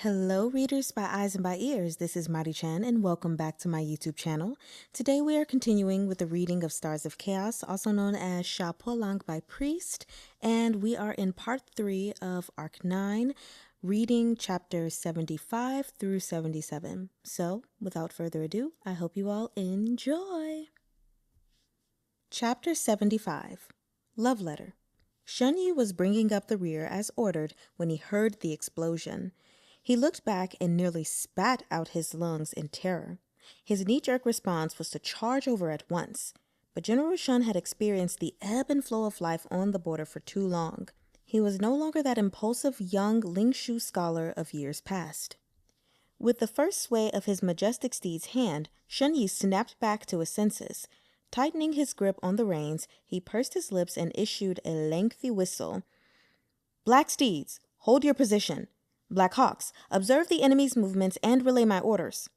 Hello, readers by eyes and by ears. This is Mari Chan, and welcome back to my YouTube channel. Today, we are continuing with the reading of Stars of Chaos, also known as Sha Po Lang by Priest, and we are in part 3 of Arc 9, reading chapters 75 through 77. So, without further ado, I hope you all enjoy. Chapter 75 Love Letter. Shun Yi was bringing up the rear as ordered when he heard the explosion. He looked back and nearly spat out his lungs in terror. His knee-jerk response was to charge over at once, but General Shun had experienced the ebb and flow of life on the border for too long. He was no longer that impulsive young Lingshu scholar of years past. With the first sway of his majestic steed's hand, Shun Yi snapped back to his senses. Tightening his grip on the reins, he pursed his lips and issued a lengthy whistle. "Black steeds, hold your position. Black Hawks, observe the enemy's movements and relay my orders."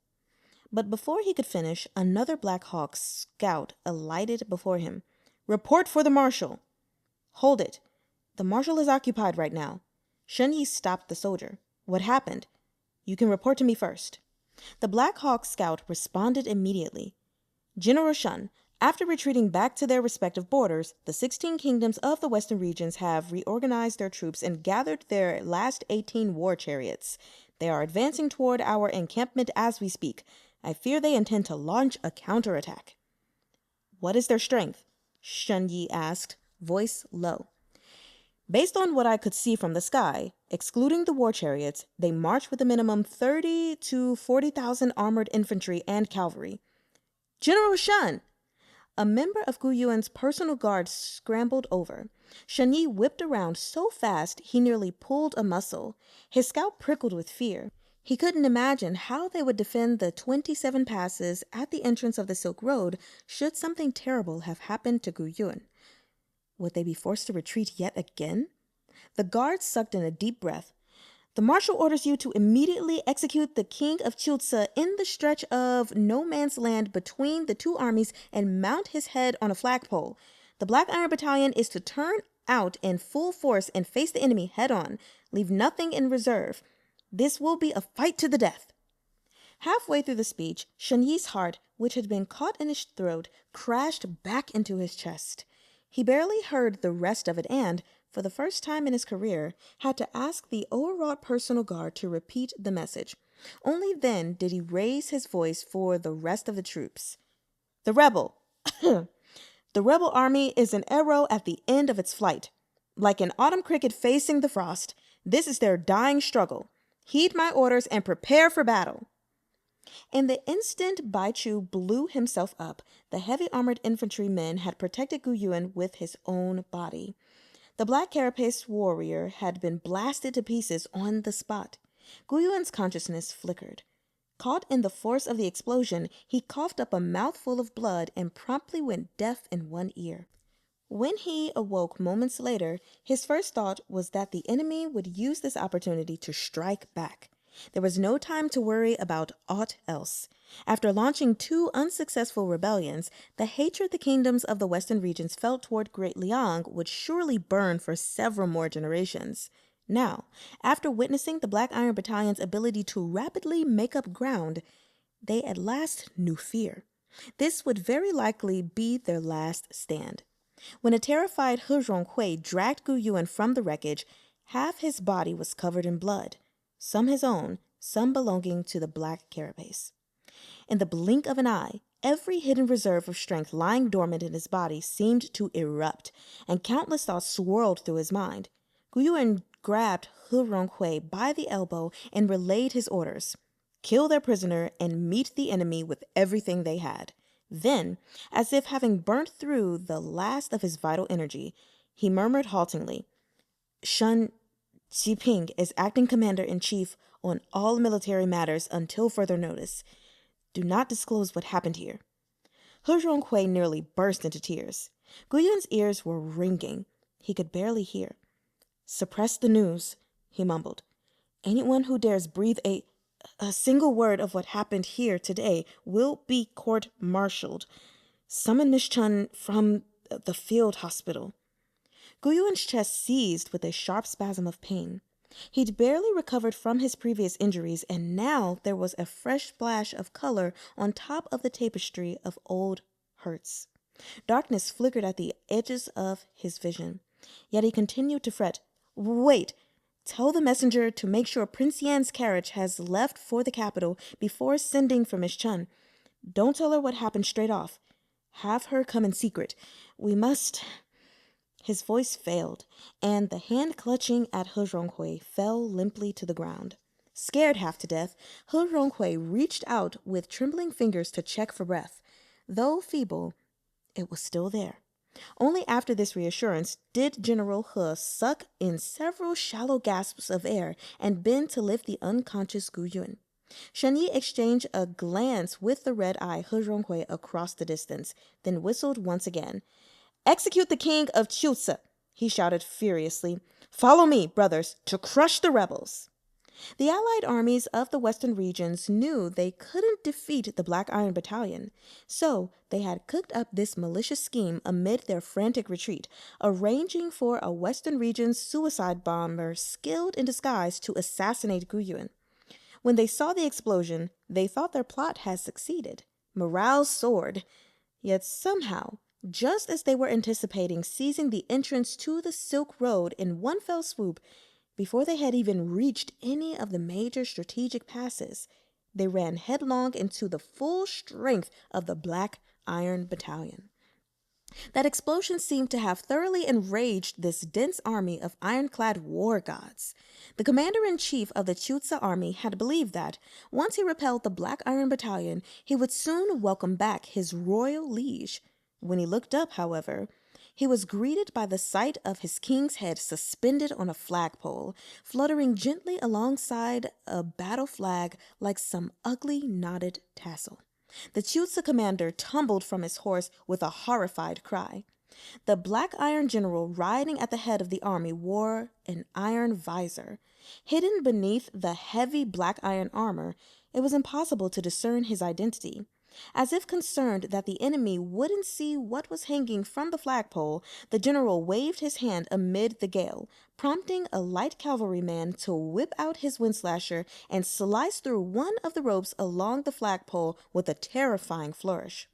But before he could finish, another Black Hawk scout alighted before him. "Report for the Marshal." "Hold it. The Marshal is occupied right now." Shun Yi stopped the soldier. "What happened?" "You can report to me first." The Black Hawk scout responded immediately. "General Shun, after retreating back to their respective borders, the 16 kingdoms of the western regions have reorganized their troops and gathered their last 18 war chariots. They are advancing toward our encampment as we speak. I fear they intend to launch a counterattack." "What is their strength?" Shun Yi asked, voice low. "Based on what I could see from the sky, excluding the war chariots, they march with a minimum 30 to 40,000 armored infantry and cavalry." "General Shun!" A member of Gu Yuan's personal guard scrambled over. Shun Yi whipped around so fast he nearly pulled a muscle. His scalp prickled with fear. He couldn't imagine how they would defend the 27 passes at the entrance of the Silk Road should something terrible have happened to Gu Yuan. Would they be forced to retreat yet again? The guard sucked in a deep breath. "The Marshal orders you to immediately execute the King of Chiltsa in the stretch of no man's land between the two armies and mount his head on a flagpole. The Black Iron Battalion is to turn out in full force and face the enemy head-on. Leave nothing in reserve. This will be a fight to the death." Halfway through the speech, Shun Yi's heart, which had been caught in his throat, crashed back into his chest. He barely heard the rest of it and, for the first time in his career, had to ask the overwrought personal guard to repeat the message. Only then did he raise his voice for the rest of the troops. "The rebel, the rebel army is an arrow at the end of its flight. Like an autumn cricket facing the frost, this is their dying struggle. Heed my orders and prepare for battle." In the instant Bai Chu blew himself up, the heavy armored infantrymen had protected Gu Yuan with his own body. The black carapace warrior had been blasted to pieces on the spot. Gu Yuan's consciousness flickered. Caught in the force of the explosion, he coughed up a mouthful of blood and promptly went deaf in one ear. When he awoke moments later, his first thought was that the enemy would use this opportunity to strike back. There was no time to worry about aught else. After launching 2 unsuccessful rebellions, the hatred the kingdoms of the western regions felt toward Great Liang would surely burn for several more generations. Now, after witnessing the Black Iron Battalion's ability to rapidly make up ground, they at last knew fear. This would very likely be their last stand. When a terrified He Zhonghui dragged Gu Yuan from the wreckage, half his body was covered in blood. Some his own, some belonging to the black carapace. In the blink of an eye, every hidden reserve of strength lying dormant in his body seemed to erupt, and countless thoughts swirled through his mind. Gu Yuan grabbed He Ronghui by the elbow and relayed his orders. Kill their prisoner and meet the enemy with everything they had. Then, as if having burnt through the last of his vital energy, he murmured haltingly, "Shun Jiping is acting commander-in-chief on all military matters until further notice. Do not disclose what happened here." He Zhonghui nearly burst into tears. Gu Yuan's ears were ringing. He could barely hear. "Suppress the news," he mumbled. "Anyone who dares breathe a single word of what happened here today will be court-martialed. Summon Miss Chun from the field hospital." Gu Yuan's chest seized with a sharp spasm of pain. He'd barely recovered from his previous injuries, and now there was a fresh splash of color on top of the tapestry of old hurts. Darkness flickered at the edges of his vision. Yet he continued to fret. Wait! Tell the messenger to make sure Prince Yan's carriage has left for the capital before sending for Miss Chun. Don't tell her what happened straight off. Have her come in secret. We must. His voice failed, and the hand clutching at He Ronghui fell limply to the ground. Scared half to death, He Ronghui reached out with trembling fingers to check for breath. Though feeble, it was still there. Only after this reassurance did General He suck in several shallow gasps of air and bend to lift the unconscious Gu Yun. Shen Yi exchanged a glance with the red-eyed He Ronghui across the distance, then whistled once again. Execute the king of Chutsa, he shouted furiously. Follow me, brothers, to crush the rebels. The allied armies of the western regions knew they couldn't defeat the Black Iron Battalion, so they had cooked up this malicious scheme amid their frantic retreat, arranging for a western region's suicide bomber skilled in disguise to assassinate Gu Yun. When they saw the explosion, they thought their plot had succeeded. Morale soared. Yet somehow, just as they were anticipating seizing the entrance to the Silk Road in one fell swoop, before they had even reached any of the major strategic passes, they ran headlong into the full strength of the Black Iron Battalion. That explosion seemed to have thoroughly enraged this dense army of ironclad war gods. The commander-in-chief of the Chutsa army had believed that, once he repelled the Black Iron Battalion, he would soon welcome back his royal liege. When he looked up, however, he was greeted by the sight of his king's head suspended on a flagpole, fluttering gently alongside a battle flag like some ugly knotted tassel. The Chutsa commander tumbled from his horse with a horrified cry. The Black Iron general riding at the head of the army wore an iron visor. Hidden beneath the heavy black iron armor, it was impossible to discern his identity. As if concerned that the enemy wouldn't see what was hanging from the flagpole, the general waved his hand amid the gale, prompting a light cavalryman to whip out his windslasher and slice through one of the ropes along the flagpole with a terrifying flourish.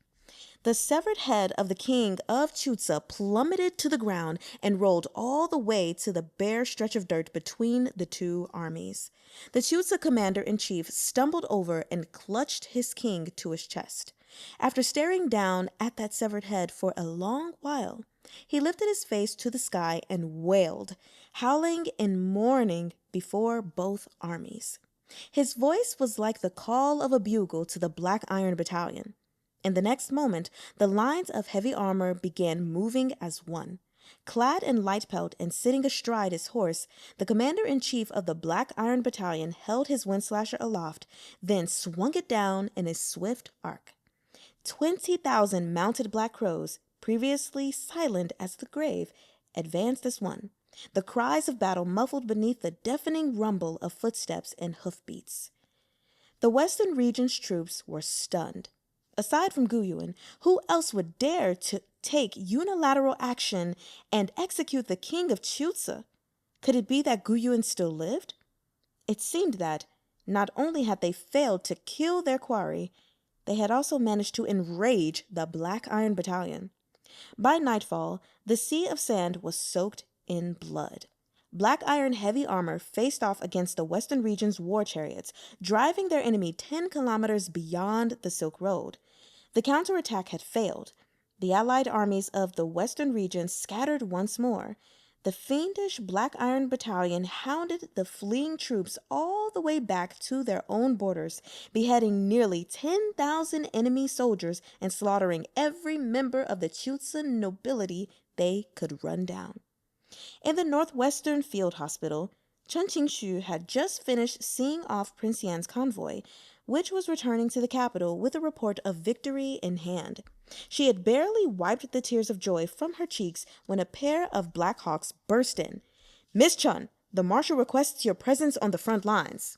The severed head of the king of Chutsa plummeted to the ground and rolled all the way to the bare stretch of dirt between the two armies. The Chutsa commander-in-chief stumbled over and clutched his king to his chest. After staring down at that severed head for a long while, he lifted his face to the sky and wailed, howling in mourning before both armies. His voice was like the call of a bugle to the Black Iron Battalion. In the next moment, the lines of heavy armor began moving as one. Clad in light pelt and sitting astride his horse, the commander-in-chief of the Black Iron Battalion held his windslasher aloft, then swung it down in a swift arc. 20,000 mounted black crows, previously silent as the grave, advanced as one, the cries of battle muffled beneath the deafening rumble of footsteps and hoofbeats. The western region's troops were stunned. Aside from Gu Yun, who else would dare to take unilateral action and execute the king of Chutsa? Could it be that Gu Yun still lived? It seemed that, not only had they failed to kill their quarry, they had also managed to enrage the Black Iron Battalion. By nightfall, the sea of sand was soaked in blood. Black Iron heavy armor faced off against the western region's war chariots, driving their enemy 10 kilometers beyond the Silk Road. The counterattack had failed. The allied armies of the western region scattered once more. The fiendish Black Iron Battalion hounded the fleeing troops all the way back to their own borders, beheading nearly 10,000 enemy soldiers and slaughtering every member of the Chutsa nobility they could run down. In the northwestern field hospital, Chen Qingshu had just finished seeing off Prince Yan's convoy, which was returning to the capital with a report of victory in hand. She had barely wiped the tears of joy from her cheeks when a pair of Black Hawks burst in. "Miss Chun, the marshal requests your presence on the front lines."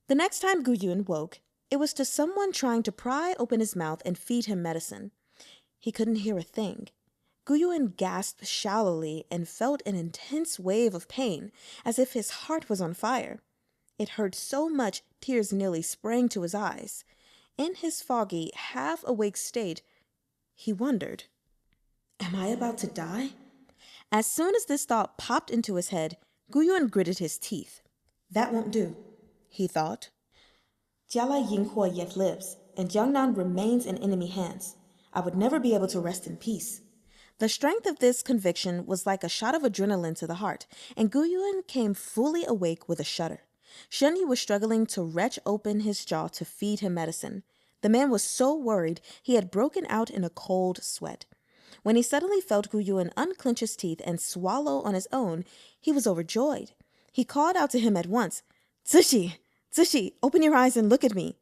The next time Gu Yun woke, it was to someone trying to pry open his mouth and feed him medicine. He couldn't hear a thing. Guyuan gasped shallowly and felt an intense wave of pain, as if his heart was on fire. It hurt so much tears nearly sprang to his eyes. In his foggy, half-awake state, he wondered, "Am I about to die?" As soon as this thought popped into his head, Guyuan gritted his teeth. "That won't do," he thought. "Jiala Yinghua yet lives, and Jiangnan remains in enemy hands. I would never be able to rest in peace." The strength of this conviction was like a shot of adrenaline to the heart, and Guyuan came fully awake with a shudder. Shenyi was struggling to wrench open his jaw to feed him medicine. The man was so worried he had broken out in a cold sweat. When he suddenly felt Guyuan unclench his teeth and swallow on his own, he was overjoyed. He called out to him at once, "Zishi! Zishi, open your eyes and look at me."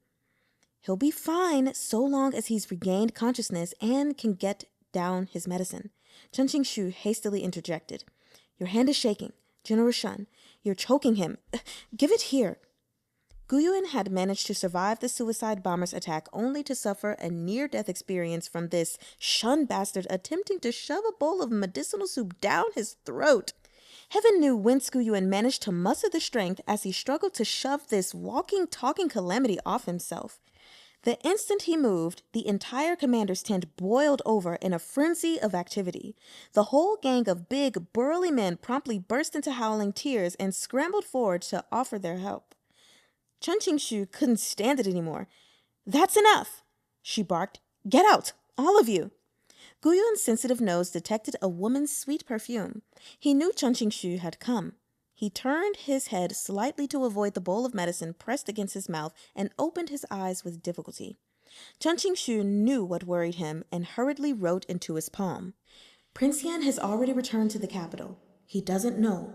"He'll be fine so long as he's regained consciousness and can get down his medicine," Chen Qingshu hastily interjected. "Your hand is shaking, General Shen. You're choking him. Give it here." Guyuan had managed to survive the suicide bomber's attack only to suffer a near-death experience from this Shun bastard attempting to shove a bowl of medicinal soup down his throat. Heaven knew whence Guyuan managed to muster the strength as he struggled to shove this walking, talking calamity off himself. The instant he moved, the entire commander's tent boiled over in a frenzy of activity. The whole gang of big, burly men promptly burst into howling tears and scrambled forward to offer their help. Chen Qingshu couldn't stand it anymore. "That's enough!" she barked. "Get out, all of you!" Guyuan's sensitive nose detected a woman's sweet perfume. He knew Chen Qingshu had come. He turned his head slightly to avoid the bowl of medicine pressed against his mouth and opened his eyes with difficulty. Chen Qingshu knew what worried him and hurriedly wrote into his palm, "Prince Yan has already returned to the capital. He doesn't know."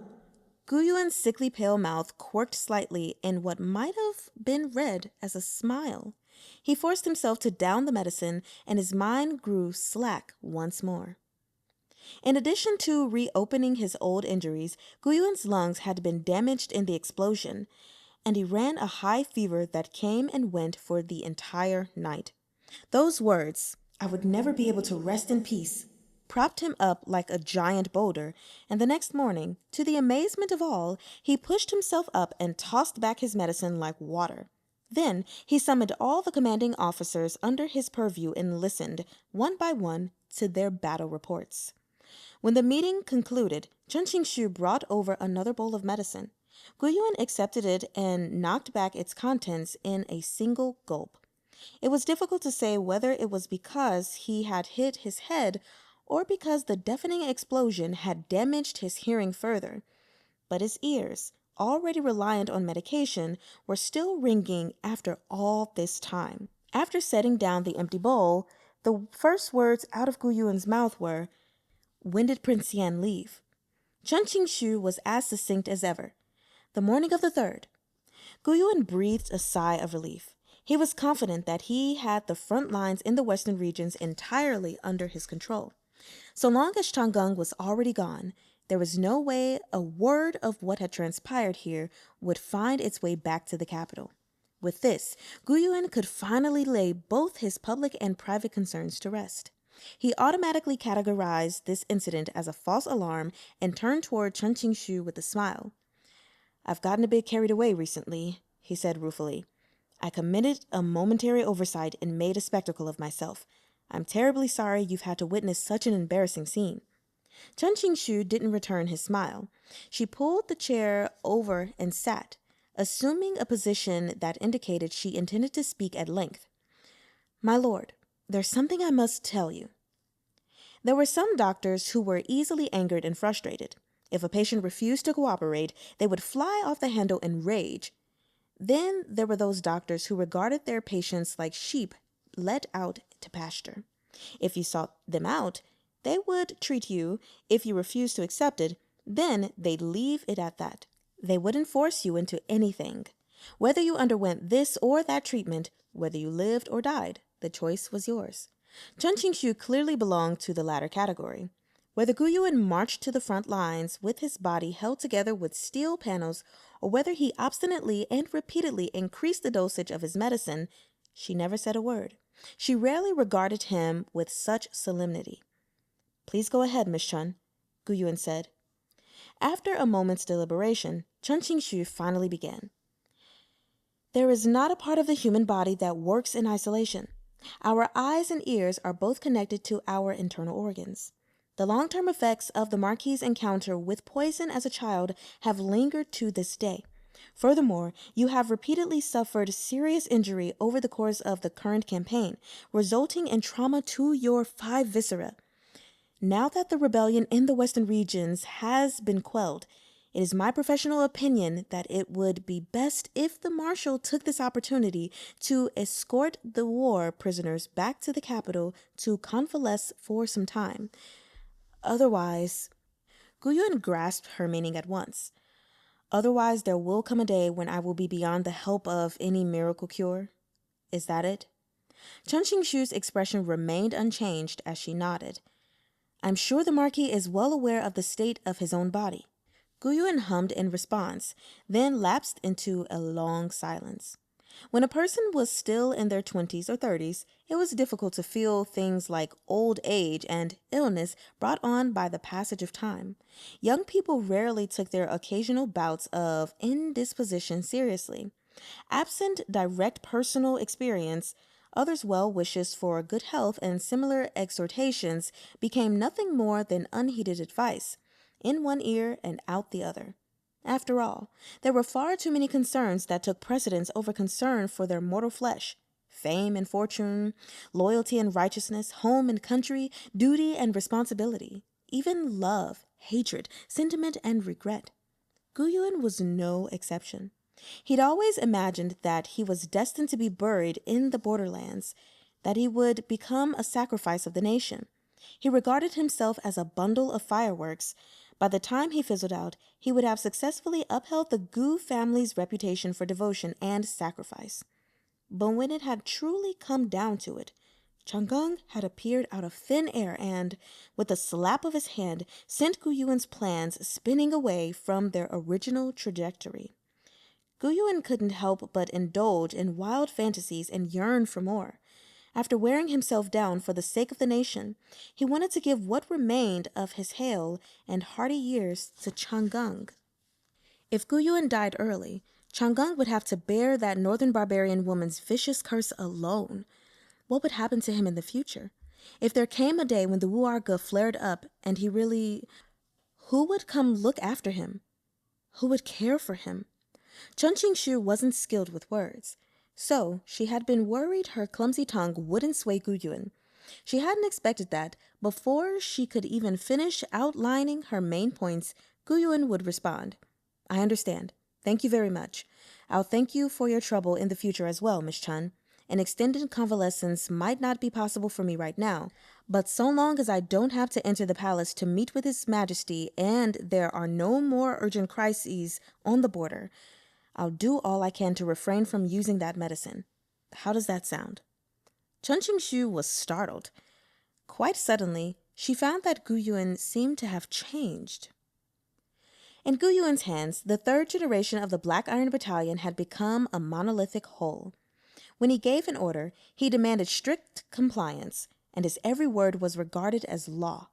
Guyuan's sickly pale mouth quirked slightly in what might have been read as a smile. He forced himself to down the medicine, and his mind grew slack once more. In addition to reopening his old injuries, Guyuan's lungs had been damaged in the explosion, and he ran a high fever that came and went for the entire night. Those words, "I would never be able to rest in peace," propped him up like a giant boulder, and the next morning, to the amazement of all, he pushed himself up and tossed back his medicine like water. Then he summoned all the commanding officers under his purview and listened, one by one, to their battle reports. When the meeting concluded, Chen Qingshu brought over another bowl of medicine. Guyuan accepted it and knocked back its contents in a single gulp. It was difficult to say whether it was because he had hit his head or because the deafening explosion had damaged his hearing further. But his ears, already reliant on medication, were still ringing after all this time. After setting down the empty bowl, the first words out of Guyuan's mouth were, "When did Prince Yan leave?" Chen Qingshu was as succinct as ever. "The morning of the 3rd. Guyuan breathed a sigh of relief. He was confident that he had the front lines in the western regions entirely under his control. So long as Chang'an was already gone, there was no way a word of what had transpired here would find its way back to the capital. With this, Guyuan could finally lay both his public and private concerns to rest. He automatically categorized this incident as a false alarm and turned toward Chen Qingshu with a smile. "I've gotten a bit carried away recently," he said ruefully. "I committed a momentary oversight and made a spectacle of myself. I'm terribly sorry you've had to witness such an embarrassing scene." Chen Qingshu didn't return his smile. She pulled the chair over and sat, assuming a position that indicated she intended to speak at length. "My lord, there's something I must tell you." There were some doctors who were easily angered and frustrated. If a patient refused to cooperate, they would fly off the handle in rage. Then there were those doctors who regarded their patients like sheep let out to pasture. If you sought them out, they would treat you. If you refused to accept it, then they'd leave it at that. They wouldn't force you into anything. Whether you underwent this or that treatment, whether you lived or died, the choice was yours. Chen Qingshu clearly belonged to the latter category. Whether Guyuan marched to the front lines with his body held together with steel panels, or whether he obstinately and repeatedly increased the dosage of his medicine, she never said a word. She rarely regarded him with such solemnity. Please go ahead, Miss Chun, Gu Yun said. After a moment's deliberation, Chun Qing-shu finally began. There is not a part of the human body that works in isolation. Our eyes and ears are both connected to our internal organs. The long-term effects of the Marquis's encounter with poison as a child have lingered to this day. Furthermore, you have repeatedly suffered serious injury over the course of the current campaign, resulting in trauma to your 5 viscera. Now that the rebellion in the western regions has been quelled, it is my professional opinion that it would be best if the marshal took this opportunity to escort the war prisoners back to the capital to convalesce for some time. Otherwise, Gu Yun grasped her meaning at once. Otherwise, there will come a day when I will be beyond the help of any miracle cure. Is that it? Chun Qing-shu's expression remained unchanged as she nodded. I'm sure the Marquis is well aware of the state of his own body. Gu Yun hummed in response, then lapsed into a long silence. When a person was still in their 20s or 30s, it was difficult to feel things like old age and illness brought on by the passage of time. Young people rarely took their occasional bouts of indisposition seriously. Absent direct personal experience, others' well wishes for good health and similar exhortations became nothing more than unheeded advice, in one ear and out the other. After all, there were far too many concerns that took precedence over concern for their mortal flesh. Fame and fortune, loyalty and righteousness, home and country, duty and responsibility, even love, hatred, sentiment, and regret. Gu Yun was no exception. He'd always imagined that he was destined to be buried in the borderlands, that he would become a sacrifice of the nation. He regarded himself as a bundle of fireworks. By the time he fizzled out, he would have successfully upheld the Gu family's reputation for devotion and sacrifice. But when it had truly come down to it, Chang'e had appeared out of thin air and, with a slap of his hand, sent Gu Yun's plans spinning away from their original trajectory. Gu Yun couldn't help but indulge in wild fantasies and yearn for more. After wearing himself down for the sake of the nation, he wanted to give what remained of his hale and hearty years to Chang'e. If Gu Yun died early, Chang'e would have to bear that northern barbarian woman's vicious curse alone. What would happen to him in the future? If there came a day when the Wu'erge flared up and he really... Who would come look after him? Who would care for him? Chun Qing-shu wasn't skilled with words, so she had been worried her clumsy tongue wouldn't sway Gu Yun. She hadn't expected that, before she could even finish outlining her main points, Gu Yun would respond. I understand. Thank you very much. I'll thank you for your trouble in the future as well, Miss Chun. An extended convalescence might not be possible for me right now, but so long as I don't have to enter the palace to meet with His Majesty and there are no more urgent crises on the border, I'll do all I can to refrain from using that medicine. How does that sound? Chun Qing-shu was startled. Quite suddenly, she found that Gu Yun seemed to have changed. In Gu Yun's hands, the 3rd generation of the Black Iron Battalion had become a monolithic whole. When he gave an order, he demanded strict compliance, and his every word was regarded as law.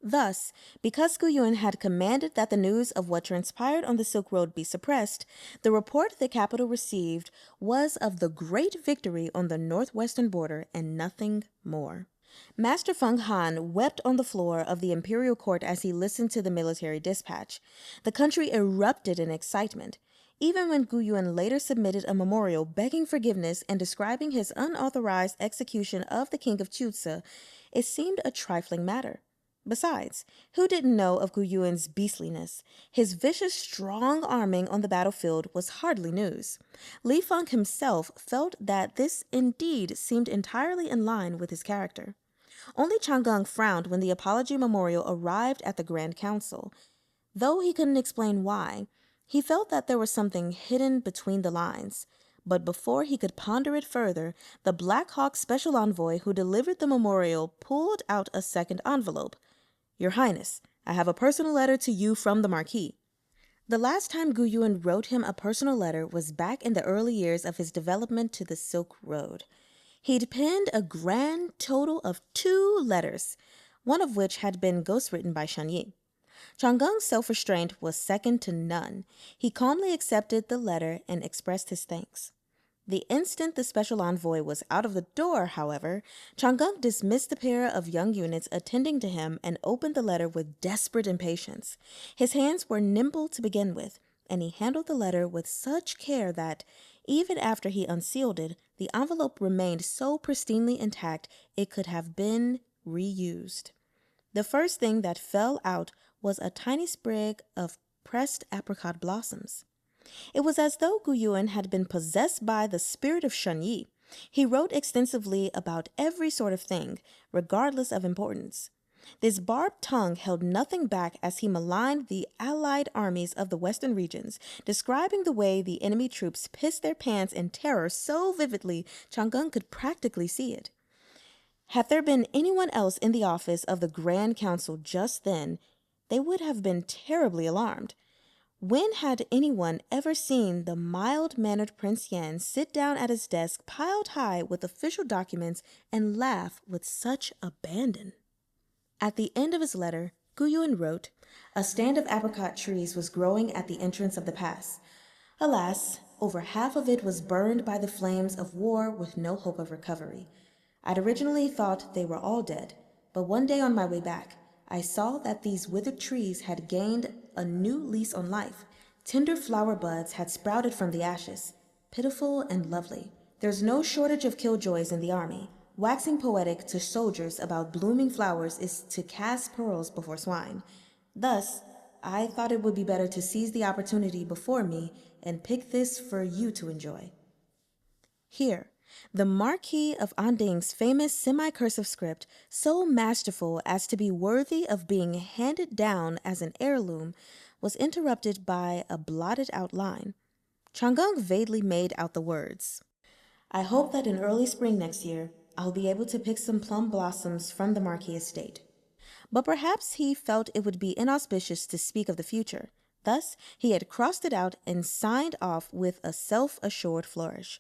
Thus, because Gu Yun had commanded that the news of what transpired on the Silk Road be suppressed, the report the capital received was of the great victory on the northwestern border and nothing more. Master Feng Han wept on the floor of the imperial court as he listened to the military dispatch. The country erupted in excitement. Even when Gu Yun later submitted a memorial begging forgiveness and describing his unauthorized execution of the king of Chutsa, it seemed a trifling matter. Besides, who didn't know of Gu Yun's beastliness? His vicious strong-arming on the battlefield was hardly news. Li Feng himself felt that this indeed seemed entirely in line with his character. Only Chang'e frowned when the apology memorial arrived at the Grand Council. Though he couldn't explain why, he felt that there was something hidden between the lines. But before he could ponder it further, the Black Hawk special envoy who delivered the memorial pulled out a second envelope. Your Highness, I have a personal letter to you from the Marquis. The last time Gu Yun wrote him a personal letter was back in the early years of his development to the Silk Road. He'd penned a grand total of 2 letters. one of which had been ghostwritten by Shanyi. Changgung's self-restraint was second to none. He calmly accepted the letter and expressed his thanks. The instant the special envoy was out of the door, however, Changgung dismissed the pair of young eunuchs attending to him and opened the letter with desperate impatience. His hands were nimble to begin with, and he handled the letter with such care that, even after he unsealed it, the envelope remained so pristinely intact it could have been reused. The first thing that fell out was a tiny sprig of pressed apricot blossoms. It was as though Gu Yuan had been possessed by the spirit of Shanyi. He wrote extensively about every sort of thing, regardless of importance. This barbed tongue held nothing back as he maligned the allied armies of the western regions, describing the way the enemy troops pissed their pants in terror so vividly Changgung could practically see it. Had there been anyone else in the office of the Grand Council just then, they would have been terribly alarmed. When had anyone ever seen the mild-mannered Prince Yan sit down at his desk piled high with official documents and laugh with such abandon? At the end of his letter, Gu Yuan wrote, "A stand of apricot trees was growing at the entrance of the pass. Alas, over half of it was burned by the flames of war with no hope of recovery. I'd originally thought they were all dead, but one day on my way back, I saw that these withered trees had gained a new lease on life. Tender flower buds had sprouted from the ashes, pitiful and lovely. There's no shortage of killjoys in the army. Waxing poetic to soldiers about blooming flowers is to cast pearls before swine. Thus, I thought it would be better to seize the opportunity before me and pick this for you to enjoy." Here, the Marquis of Anding's famous semi-cursive script, so masterful as to be worthy of being handed down as an heirloom, was interrupted by a blotted-out line. Changgung vaguely made out the words, "I hope that in early spring next year, I'll be able to pick some plum blossoms from the Marquis estate." But perhaps he felt it would be inauspicious to speak of the future. Thus, he had crossed it out and signed off with a self-assured flourish.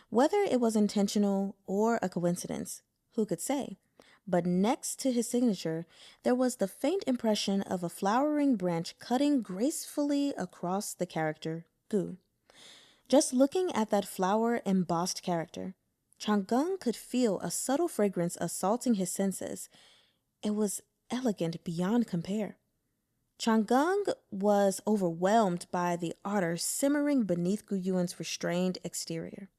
Whether it was intentional or a coincidence, who could say? But next to his signature, there was the faint impression of a flowering branch cutting gracefully across the character Gu. Just looking at that flower-embossed character, Changgung could feel a subtle fragrance assaulting his senses. It was elegant beyond compare. Changgung was overwhelmed by the ardor simmering beneath Gu Yuan's restrained exterior.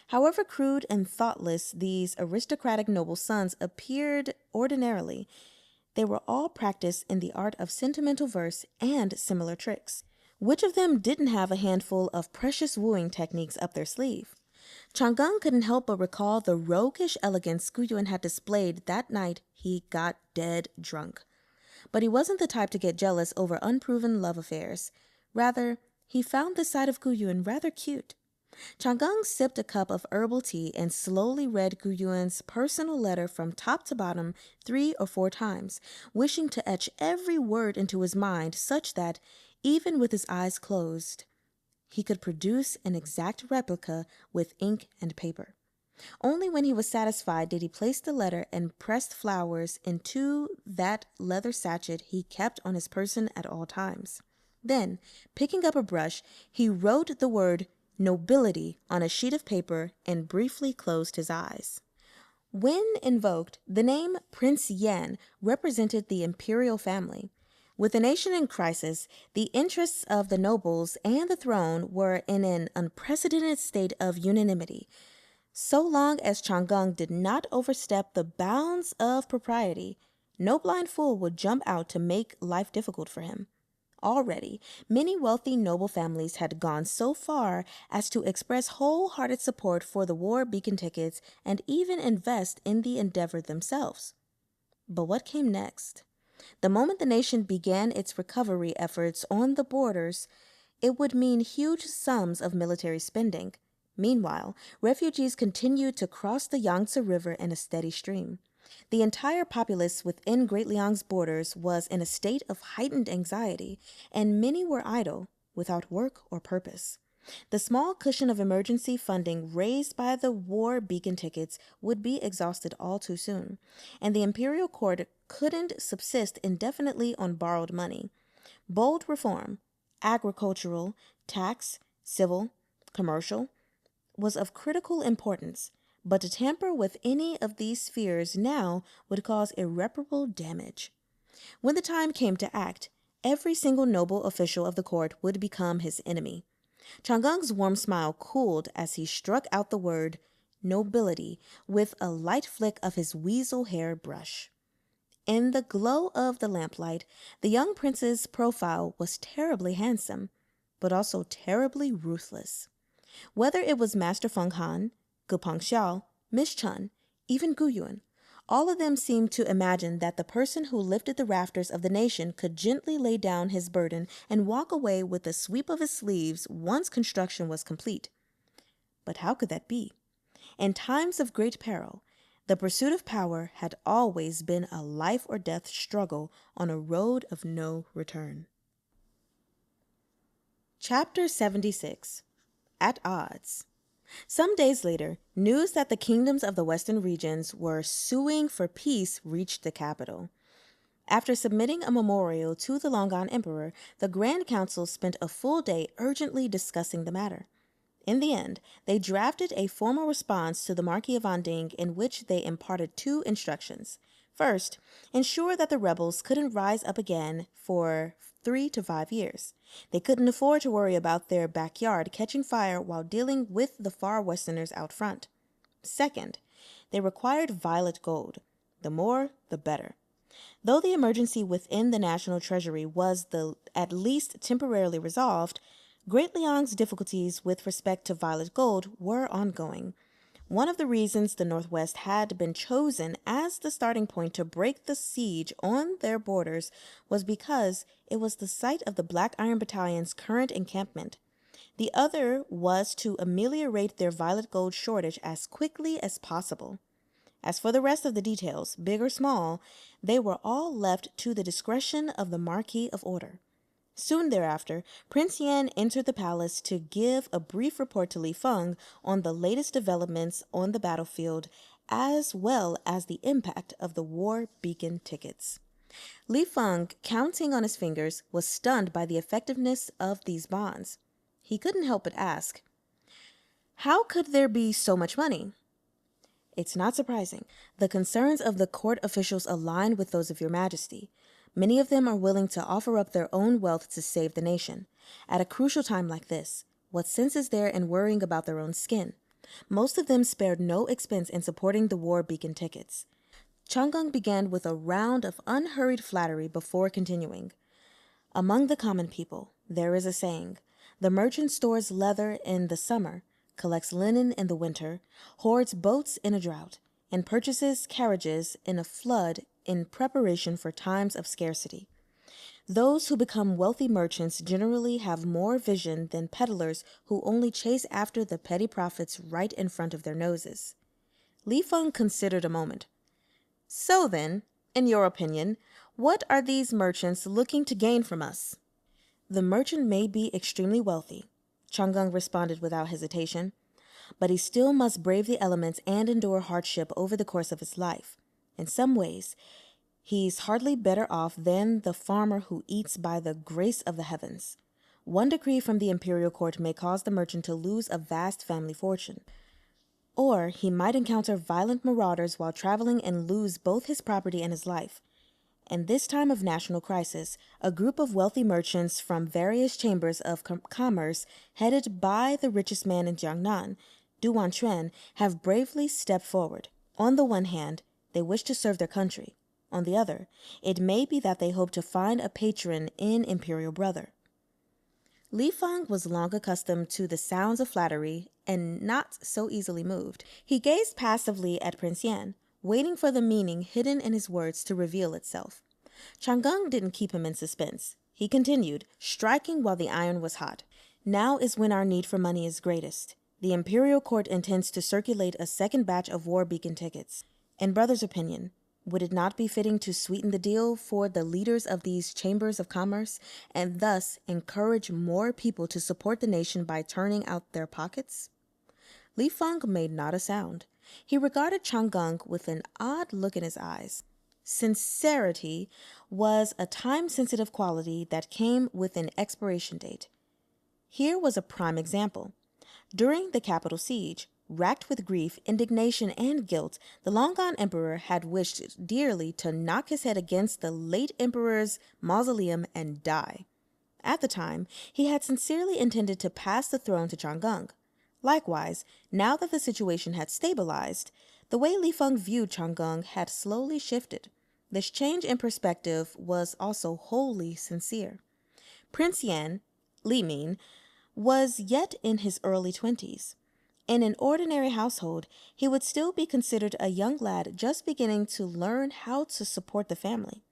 However crude and thoughtless these aristocratic noble sons appeared ordinarily, they were all practiced in the art of sentimental verse and similar tricks. Which of them didn't have a handful of precious wooing techniques up their sleeve? Changgung couldn't help but recall the roguish elegance Gu Yuan had displayed that night he got dead drunk. But he wasn't the type to get jealous over unproven love affairs. Rather, he found the side of Gu Yuan rather cute. Changgung sipped a cup of herbal tea and slowly read Gu Yuan's personal letter from top to bottom 3 or 4 times, wishing to etch every word into his mind such that, even with his eyes closed, he could produce an exact replica with ink and paper. Only when he was satisfied did he place the letter and pressed flowers into that leather sachet he kept on his person at all times. Then, picking up a brush, he wrote the word nobility on a sheet of paper and briefly closed his eyes. When invoked, the name Prince Yan represented the imperial family. With the nation in crisis, the interests of the nobles and the throne were in an unprecedented state of unanimity. So long as Changgung did not overstep the bounds of propriety, no blind fool would jump out to make life difficult for him. Already, many wealthy noble families had gone so far as to express wholehearted support for the war beacon tickets and even invest in the endeavor themselves. But what came next? The moment the nation began its recovery efforts on the borders, it would mean huge sums of military spending. Meanwhile, refugees continued to cross the Yangtze River in a steady stream. The entire populace within Great Liang's borders was in a state of heightened anxiety, and many were idle, without work or purpose. The small cushion of emergency funding raised by the war beacon tickets would be exhausted all too soon, and the imperial court couldn't subsist indefinitely on borrowed money. Bold reform, agricultural, tax, civil, commercial, was of critical importance, but to tamper with any of these spheres now would cause irreparable damage. When the time came to act, every single noble official of the court would become his enemy. Changung's warm smile cooled as he struck out the word nobility with a light flick of his weasel hair brush. In the glow of the lamplight, the young prince's profile was terribly handsome, but also terribly ruthless. Whether it was Master Feng Han, Gupeng Xiao, Miss Chun, even Gu Yuan, all of them seemed to imagine that the person who lifted the rafters of the nation could gently lay down his burden and walk away with a sweep of his sleeves once construction was complete. But how could that be? In times of great peril, the pursuit of power had always been a life or death struggle on a road of no return. Chapter 76. At Odds. Some days later, news that the kingdoms of the western regions were suing for peace reached the capital. After submitting a memorial to the Longan Emperor, the Grand Council spent a full day urgently discussing the matter. In the end, they drafted a formal response to the Marquis of Anding in which they imparted two instructions. First, ensure that the rebels couldn't rise up again for 3 to 5 years. They couldn't afford to worry about their backyard catching fire while dealing with the far westerners out front. Second, they required violet gold. The more, the better. Though the emergency within the national treasury was at least temporarily resolved, Great Liang's difficulties with respect to violet gold were ongoing. One of the reasons the Northwest had been chosen as the starting point to break the siege on their borders was because it was the site of the Black Iron Battalion's current encampment. The other was to ameliorate their violet gold shortage as quickly as possible. As for the rest of the details, big or small, they were all left to the discretion of the Marquis of Order. Soon thereafter, Prince Yan entered the palace to give a brief report to Li Feng on the latest developments on the battlefield, as well as the impact of the war beacon tickets. Li Feng, counting on his fingers, was stunned by the effectiveness of these bonds. He couldn't help but ask, "How could there be so much money?" "It's not surprising. The concerns of the court officials align with those of your majesty. Many of them are willing to offer up their own wealth to save the nation. At a crucial time like this, what sense is there in worrying about their own skin? Most of them spared no expense in supporting the war beacon tickets." Chang'eng began with a round of unhurried flattery before continuing. "Among the common people, there is a saying, the merchant stores leather in the summer, collects linen in the winter, hoards boats in a drought, and purchases carriages in a flood in preparation for times of scarcity. Those who become wealthy merchants generally have more vision than peddlers who only chase after the petty profits right in front of their noses." Li Feng considered a moment. "So then, in your opinion, what are these merchants looking to gain from us?" "The merchant may be extremely wealthy," Chang'eng responded without hesitation, "but he still must brave the elements and endure hardship over the course of his life. In some ways, he's hardly better off than the farmer who eats by the grace of the heavens. One decree from the imperial court may cause the merchant to lose a vast family fortune. Or he might encounter violent marauders while traveling and lose both his property and his life. In this time of national crisis, a group of wealthy merchants from various chambers of commerce, headed by the richest man in Jiangnan, Du Wanquan, have bravely stepped forward. On the one hand, they wish to serve their country. On the other, it may be that they hope to find a patron in Imperial Brother." Li Feng was long accustomed to the sounds of flattery and not so easily moved. He gazed passively at Prince Yan, waiting for the meaning hidden in his words to reveal itself. Chang'eng didn't keep him in suspense. He continued, striking while the iron was hot. "Now is when our need for money is greatest. The imperial court intends to circulate a second batch of war beacon tickets. In Brother's opinion, Would it not be fitting to sweeten the deal for the leaders of these chambers of commerce and thus encourage more people to support the nation by turning out their pockets? Li Feng made not a sound. He regarded Chang Gung with an odd look in his eyes. Sincerity was a time-sensitive quality that came with an expiration date. Here was a prime example. During the capital siege, racked with grief, indignation, and guilt, the long-gone emperor had wished dearly to knock his head against the late emperor's mausoleum and die. At the time, he had sincerely intended to pass the throne to Chang Gung. Likewise, now that the situation had stabilized, the way Li Feng viewed Chang Gung had slowly shifted. This change in perspective was also wholly sincere. Prince Yan, Li Min, was yet in his early 20s. In an ordinary household, he would still be considered a young lad just beginning to learn how to support the family.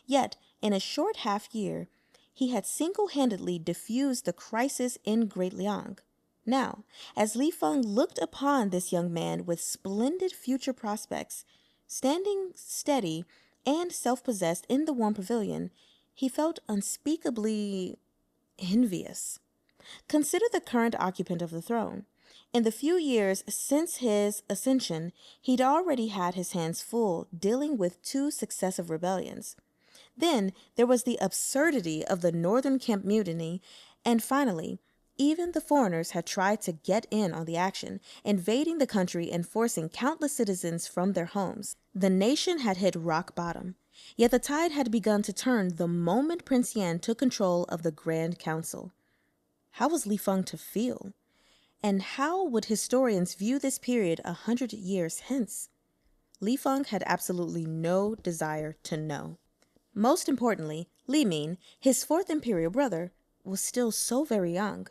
Yet, in a short half-year, he had single-handedly diffused the crisis in Great Liang. Now, as Li Feng looked upon this young man with splendid future prospects, standing steady and self-possessed in the warm pavilion, he felt unspeakably envious. Consider the current occupant of the throne. In the few years since his ascension, he'd already had his hands full dealing with 2 successive rebellions. Then there was the absurdity of the Northern Camp Mutiny, and finally, even the foreigners had tried to get in on the action, invading the country and forcing countless citizens from their homes. The nation had hit rock bottom, yet the tide had begun to turn the moment Prince Yan took control of the Grand Council. How was Li Feng to feel? And how would historians view this period 100 years hence? Li Feng had absolutely no desire to know. Most importantly, Li Min, his 4th imperial brother, was still so very young.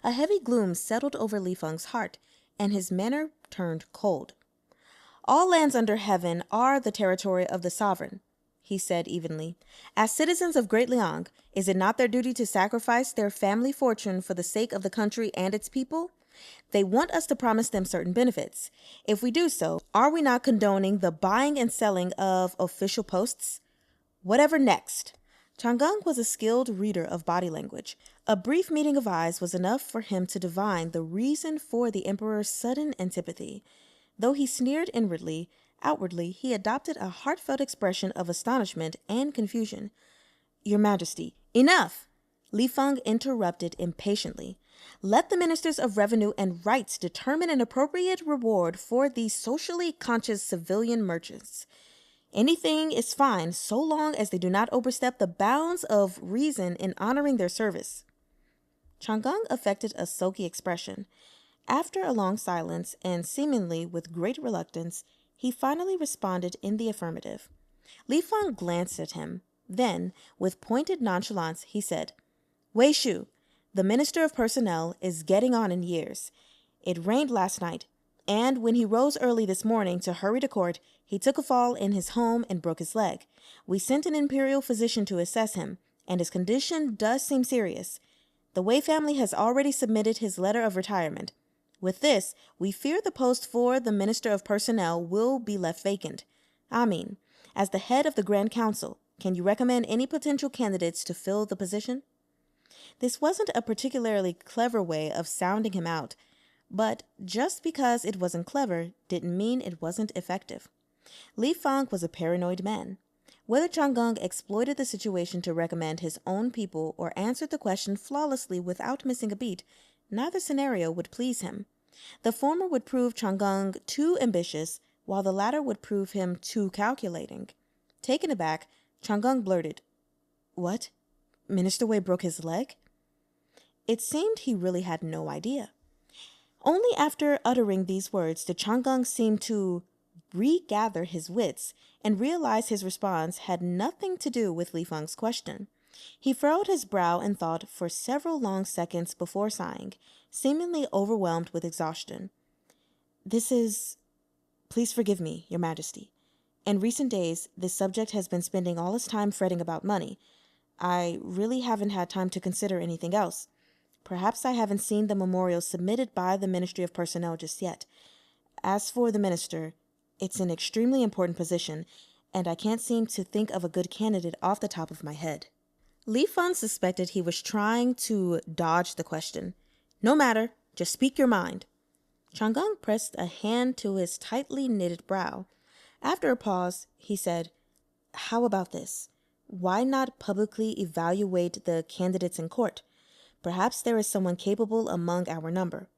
A heavy gloom settled over Li Feng's heart, and his manner turned cold. "All lands under heaven are the territory of the sovereign," he said evenly. "As citizens of Great Liang, is it not their duty to sacrifice their family fortune for the sake of the country and its people? They want us to promise them certain benefits. If we do so, are we not condoning the buying and selling of official posts? Whatever next?" Chang Gung was a skilled reader of body language. A brief meeting of eyes was enough for him to divine the reason for the emperor's sudden antipathy. Though he sneered inwardly, outwardly he adopted a heartfelt expression of astonishment and confusion. "Your Majesty, enough!" Li Feng interrupted impatiently. "Let the ministers of revenue and rights determine an appropriate reward for these socially conscious civilian merchants. Anything is fine so long as they do not overstep the bounds of reason in honoring their service." Chang Gung affected a sulky expression. After a long silence, and seemingly with great reluctance, he finally responded in the affirmative. Li Feng glanced at him. Then, with pointed nonchalance, he said, "Wei Shu, the Minister of Personnel, is getting on in years. It rained last night, and when he rose early this morning to hurry to court, he took a fall in his home and broke his leg. We sent an imperial physician to assess him, and his condition does seem serious. The Wei family has already submitted his letter of retirement. With this, we fear the post for the Minister of Personnel will be left vacant. I mean, as the head of the Grand Council, can you recommend any potential candidates to fill the position?" This wasn't a particularly clever way of sounding him out, but just because it wasn't clever didn't mean it wasn't effective. Li Feng was a paranoid man. Whether Chang Gung exploited the situation to recommend his own people or answered the question flawlessly without missing a beat, neither scenario would please him. The former would prove Chang Gung too ambitious, while the latter would prove him too calculating. Taken aback, Chang Gung blurted, "What? Minister Wei broke his leg?" It seemed he really had no idea. Only after uttering these words did Chang Gung seem to regather his wits and realize his response had nothing to do with Li Feng's question. He furrowed his brow in thought for several long seconds before sighing, seemingly overwhelmed with exhaustion. Please forgive me, Your Majesty. In recent days, this subject has been spending all its time fretting about money. I really haven't had time to consider anything else. Perhaps I haven't seen the memorial submitted by the Ministry of Personnel just yet. As for the minister, it's an extremely important position, and I can't seem to think of a good candidate off the top of my head. Li Feng suspected he was trying to dodge the question. No matter, just speak your mind. Chang'eng pressed a hand to his tightly knitted brow. After a pause, he said, "How about this? Why not publicly evaluate the candidates in court? Perhaps there is someone capable among our number."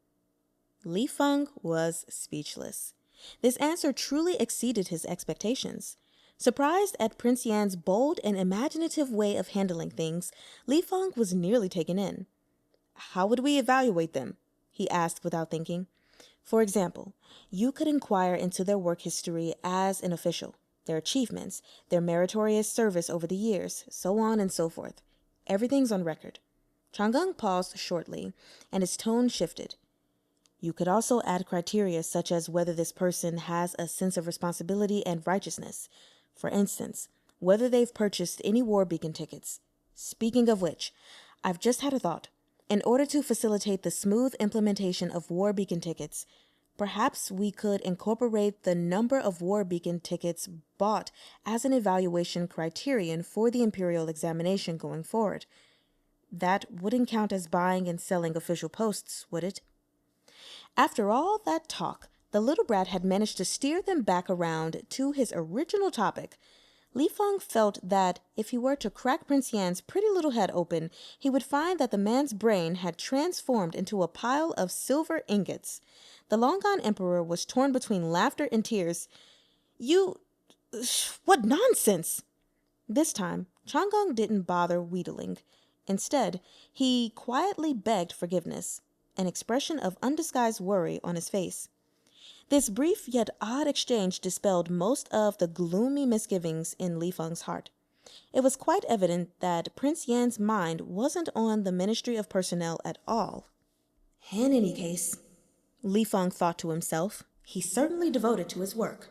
Li Feng was speechless. This answer truly exceeded his expectations. Surprised at Prince Yan's bold and imaginative way of handling things, Li Feng was nearly taken in. "How would we evaluate them?" he asked without thinking. "For example, you could inquire into their work history as an official, their achievements, their meritorious service over the years, so on and so forth. Everything's on record." Chang'eng paused shortly, and his tone shifted. "You could also add criteria such as whether this person has a sense of responsibility and righteousness. For instance, whether they've purchased any war beacon tickets. Speaking of which, I've just had a thought. In order to facilitate the smooth implementation of war beacon tickets, perhaps we could incorporate the number of war beacon tickets bought as an evaluation criterion for the imperial examination going forward. That wouldn't count as buying and selling official posts, would it?" After all that talk, the little brat had managed to steer them back around to his original topic. Li Feng felt that if he were to crack Prince Yan's pretty little head open, he would find that the man's brain had transformed into a pile of silver ingots. The long-gone emperor was torn between laughter and tears. What nonsense!" This time, Chang'eng didn't bother wheedling. Instead, he quietly begged forgiveness, an expression of undisguised worry on his face. This brief yet odd exchange dispelled most of the gloomy misgivings in Li Feng's heart. It was quite evident that Prince Yan's mind wasn't on the Ministry of Personnel at all. In any case, Li Feng thought to himself, he's certainly devoted to his work.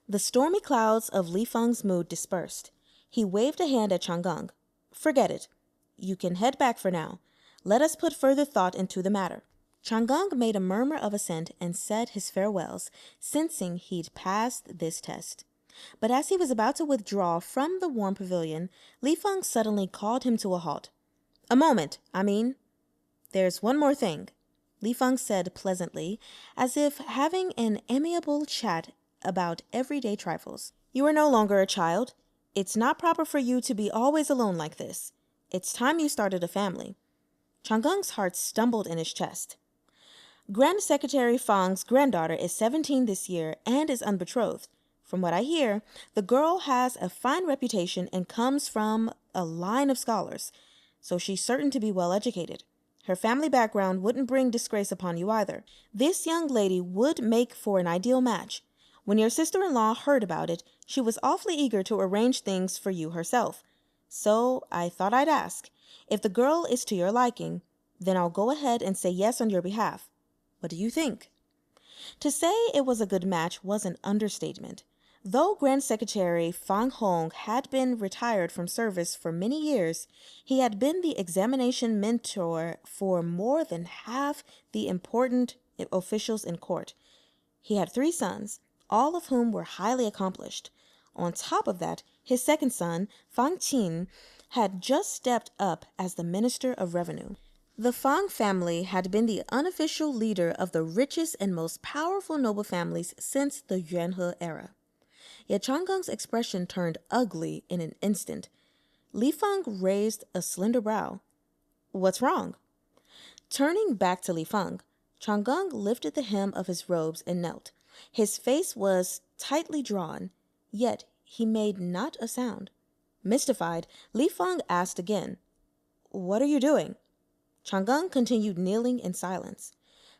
The stormy clouds of Li Feng's mood dispersed. He waved a hand at Chang'eng. "Forget it. You can head back for now. Let us put further thought into the matter." Chang'eng made a murmur of assent and said his farewells, sensing he'd passed this test. But as he was about to withdraw from the warm pavilion, Li Feng suddenly called him to a halt. "A moment, I mean. There's one more thing," Li Feng said pleasantly, as if having an amiable chat about everyday trifles. "You are no longer a child. It's not proper for you to be always alone like this. It's time you started a family." Chang'eng's heart stumbled in his chest. "Grand Secretary Fang's granddaughter is 17 this year and is unbetrothed. From what I hear, the girl has a fine reputation and comes from a line of scholars, so she's certain to be well educated. Her family background wouldn't bring disgrace upon you either. This young lady would make for an ideal match. When your sister-in-law heard about it, she was awfully eager to arrange things for you herself. So I thought I'd ask. If the girl is to your liking, then I'll go ahead and say yes on your behalf. What do you think?" To say it was a good match was an understatement. Though Grand Secretary Fang Hong had been retired from service for many years, he had been the examination mentor for more than half the important officials in court. He had 3 sons, all of whom were highly accomplished. On top of that, his second son, Fang Qin, had just stepped up as the Minister of Revenue. The Fang family had been the unofficial leader of the richest and most powerful noble families since the Yuanhe era. Yet Chang'eng's expression turned ugly in an instant. Li Feng raised a slender brow. "What's wrong?" Turning back to Li Feng, Chang'eng lifted the hem of his robes and knelt. His face was tightly drawn, yet he made not a sound. Mystified, Li Feng asked again, "What are you doing?" Chang'eng continued kneeling in silence.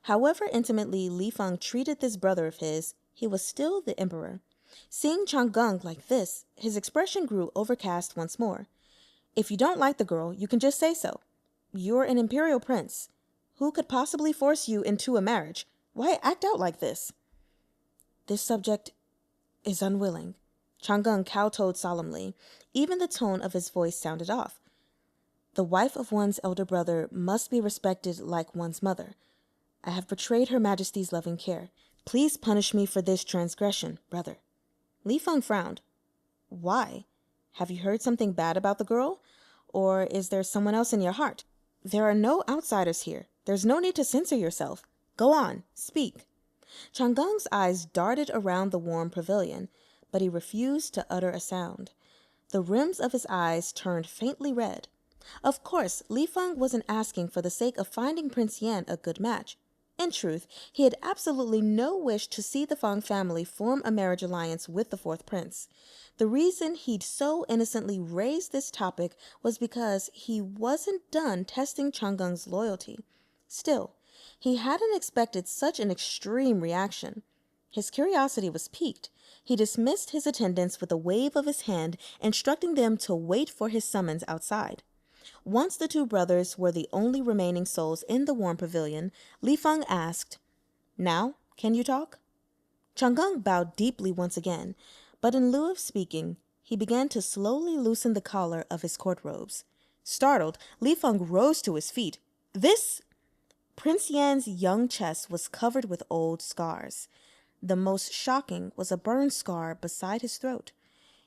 However intimately Li Feng treated this brother of his, he was still the emperor. Seeing Chang'eng like this, his expression grew overcast once more. "If you don't like the girl, you can just say so. You're an imperial prince. Who could possibly force you into a marriage? Why act out like this?" "This subject is unwilling," Chang'eng kowtowed solemnly. Even the tone of his voice sounded off. "The wife of one's elder brother must be respected like one's mother. I have betrayed Her Majesty's loving care. Please punish me for this transgression, brother." Li Feng frowned. Why? Have you heard something bad about the girl? Or is there someone else in your heart? There are no outsiders here. There's no need to censor yourself. Go on, speak. Changgung's eyes darted around the warm pavilion, but he refused to utter a sound. The rims of his eyes turned faintly red. Of course, Li Feng wasn't asking for the sake of finding Prince Yan a good match. In truth, he had absolutely no wish to see the Feng family form a marriage alliance with the fourth prince. The reason he'd so innocently raised this topic was because he wasn't done testing Changgung's loyalty. Still, he hadn't expected such an extreme reaction. His curiosity was piqued. He dismissed his attendants with a wave of his hand, instructing them to wait for his summons outside. Once the two brothers were the only remaining souls in the warm pavilion, Li Feng asked, "Now, can you talk?" Changgung bowed deeply once again, but in lieu of speaking, he began to slowly loosen the collar of his court robes. Startled, Li Feng rose to his feet. This... Prince Yan's young chest was covered with old scars. The most shocking was a burn scar beside his throat.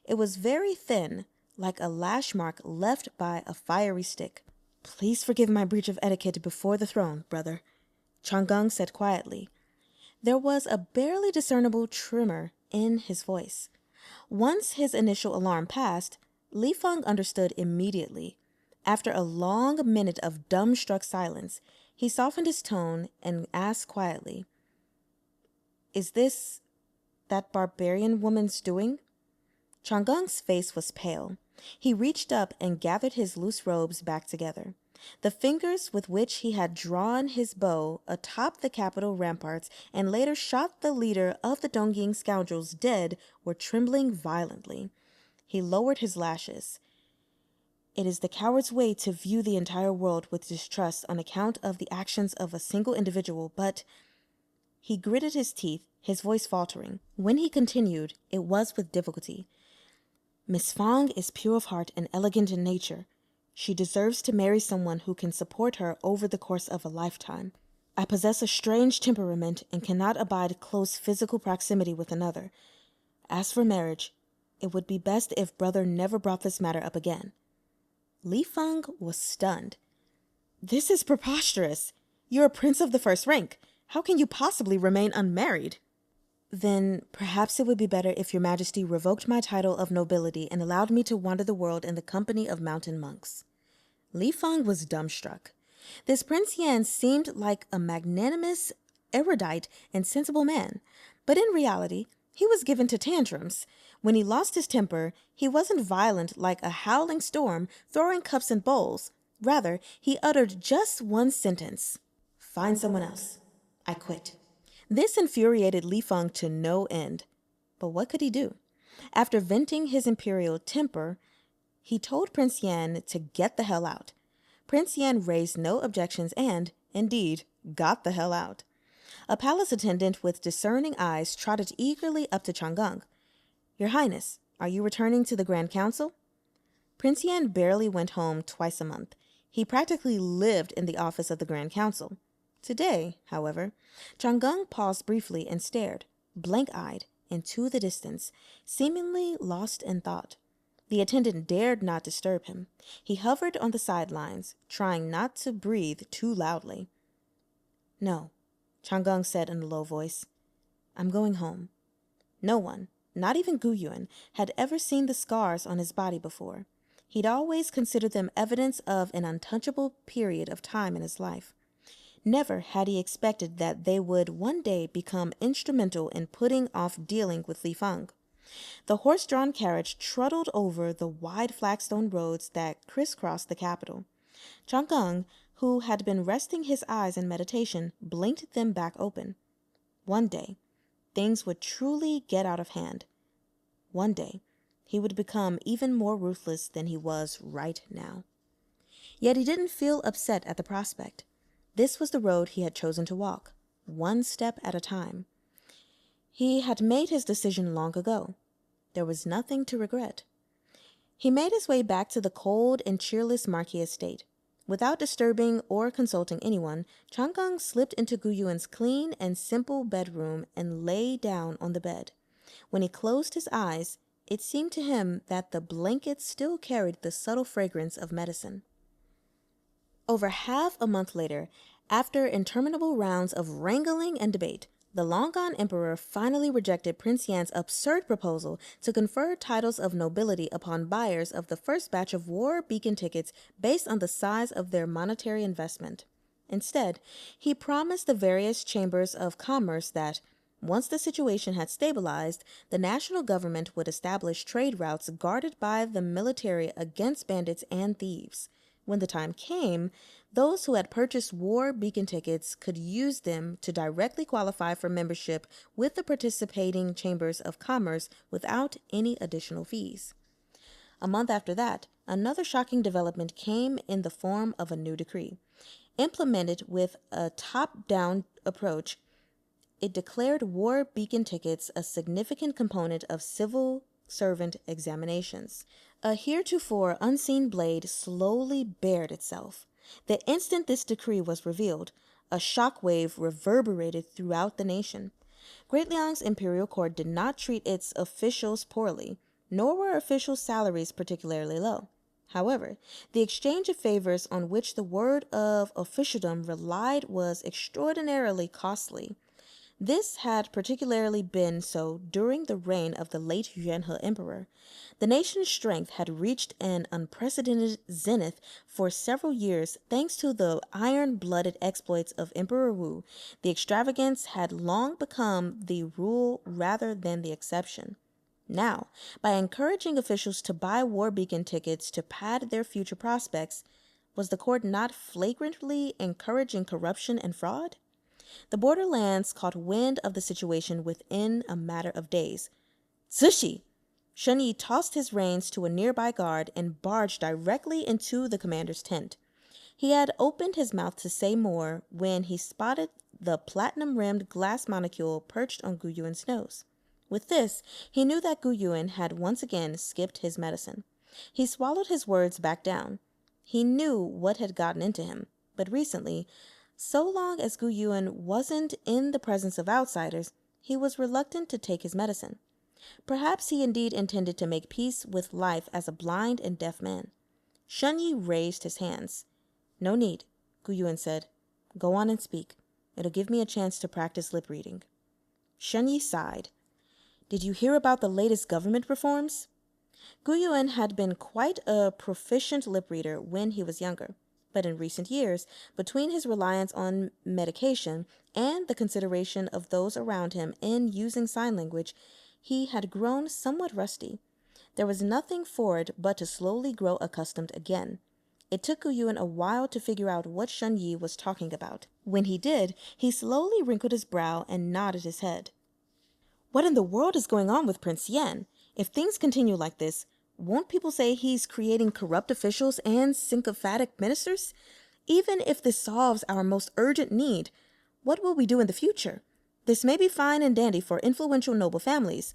It was very thin, like a lash mark left by a fiery stick. "Please forgive my breach of etiquette before the throne, brother," Changgung said quietly. There was a barely discernible tremor in his voice. Once his initial alarm passed, Li Feng understood immediately. After a long minute of dumbstruck silence, he softened his tone and asked quietly, "Is this that barbarian woman's doing?" Changgung's face was pale. He reached up and gathered his loose robes back together. The fingers with which he had drawn his bow atop the capital ramparts and later shot the leader of the Dongying scoundrels dead were trembling violently. He lowered his lashes. It is the coward's way to view the entire world with distrust on account of the actions of a single individual, but... He gritted his teeth, his voice faltering. When he continued, it was with difficulty. "Miss Fang is pure of heart and elegant in nature. She deserves to marry someone who can support her over the course of a lifetime. I possess a strange temperament and cannot abide close physical proximity with another. As for marriage, it would be best if brother never brought this matter up again." Li Feng was stunned. "This is preposterous. You're a prince of the first rank. How can you possibly remain unmarried?" "Then perhaps it would be better if your majesty revoked my title of nobility and allowed me to wander the world in the company of mountain monks." Li Feng was dumbstruck. This Prince Yan seemed like a magnanimous, erudite, and sensible man, but in reality, he was given to tantrums. When he lost his temper, he wasn't violent like a howling storm throwing cups and bowls. Rather, he uttered just one sentence. "Find someone else. I quit." This infuriated Li Feng to no end. But what could he do? After venting his imperial temper, he told Prince Yan to get the hell out. Prince Yan raised no objections and, indeed, got the hell out. A palace attendant with discerning eyes trotted eagerly up to Changgung. "Your Highness, are you returning to the Grand Council?" Prince Yan barely went home twice a month. He practically lived in the office of the Grand Council. Today, however, Changgung paused briefly and stared, blank-eyed, into the distance, seemingly lost in thought. The attendant dared not disturb him. He hovered on the sidelines, trying not to breathe too loudly. "No," Changgung said in a low voice. "I'm going home." No one, not even Gu Yuan, had ever seen the scars on his body before. He'd always considered them evidence of an untouchable period of time in his life. Never had he expected that they would one day become instrumental in putting off dealing with Li Feng. The horse-drawn carriage trundled over the wide flagstone roads that crisscrossed the capital. Changgung, who had been resting his eyes in meditation, blinked them back open. One day, things would truly get out of hand. One day, he would become even more ruthless than he was right now. Yet he didn't feel upset at the prospect. This was the road he had chosen to walk, one step at a time. He had made his decision long ago. There was nothing to regret. He made his way back to the cold and cheerless Marquis estate. Without disturbing or consulting anyone, Changgung slipped into Gu Yuan's clean and simple bedroom and lay down on the bed. When he closed his eyes, It seemed to him that the blanket still carried the subtle fragrance of medicine. Over half a month later, after interminable rounds of wrangling and debate, the long-gone emperor finally rejected Prince Yan's absurd proposal to confer titles of nobility upon buyers of the first batch of war beacon tickets based on the size of their monetary investment. Instead, he promised the various chambers of commerce that, once the situation had stabilized, the national government would establish trade routes guarded by the military against bandits and thieves. When the time came, those who had purchased war beacon tickets could use them to directly qualify for membership with the participating chambers of commerce without any additional fees. A month after that, another shocking development came in the form of a new decree. Implemented with a top-down approach, it declared war beacon tickets a significant component of civil servant examinations. A heretofore unseen blade slowly bared itself. The instant this decree was revealed, a shockwave reverberated throughout the nation. Great Liang's imperial court did not treat its officials poorly, nor were officials' salaries particularly low. However, the exchange of favors on which the word of officialdom relied was extraordinarily costly. This had particularly been so during the reign of the late Yuanhe emperor. The nation's strength had reached an unprecedented zenith for several years thanks to the iron-blooded exploits of Emperor Wu. The extravagance had long become the rule rather than the exception. Now, by encouraging officials to buy war beacon tickets to pad their future prospects, was the court not flagrantly encouraging corruption and fraud? The borderlands caught wind of the situation within a matter of days. Zushi! Shen Yi tossed his reins to a nearby guard and barged directly into the commander's tent. He had opened his mouth to say more when he spotted the platinum-rimmed glass monocule perched on Gu Yuan's nose. With this, he knew that Gu Yuan had once again skipped his medicine. He swallowed his words back down. He knew what had gotten into him, but recently, so long as Gu Yuan wasn't in the presence of outsiders, he was reluctant to take his medicine. Perhaps he indeed intended to make peace with life as a blind and deaf man. Shen Yi raised his hands. "No need," Gu Yuan said. "Go on and speak. It'll give me a chance to practice lip reading." Shen Yi sighed. "Did you hear about the latest government reforms?" Gu Yuan had been quite a proficient lip reader when he was younger. But in recent years, between his reliance on medication and the consideration of those around him in using sign language, he had grown somewhat rusty. There was nothing for it but to slowly grow accustomed again. It took Gu Yuan a while to figure out what Shen Yi was talking about. When he did, he slowly wrinkled his brow and nodded his head. "What in the world is going on with Prince Yan? If things continue like this, won't people say he's creating corrupt officials and sycophantic ministers? Even if this solves our most urgent need, what will we do in the future? This may be fine and dandy for influential noble families,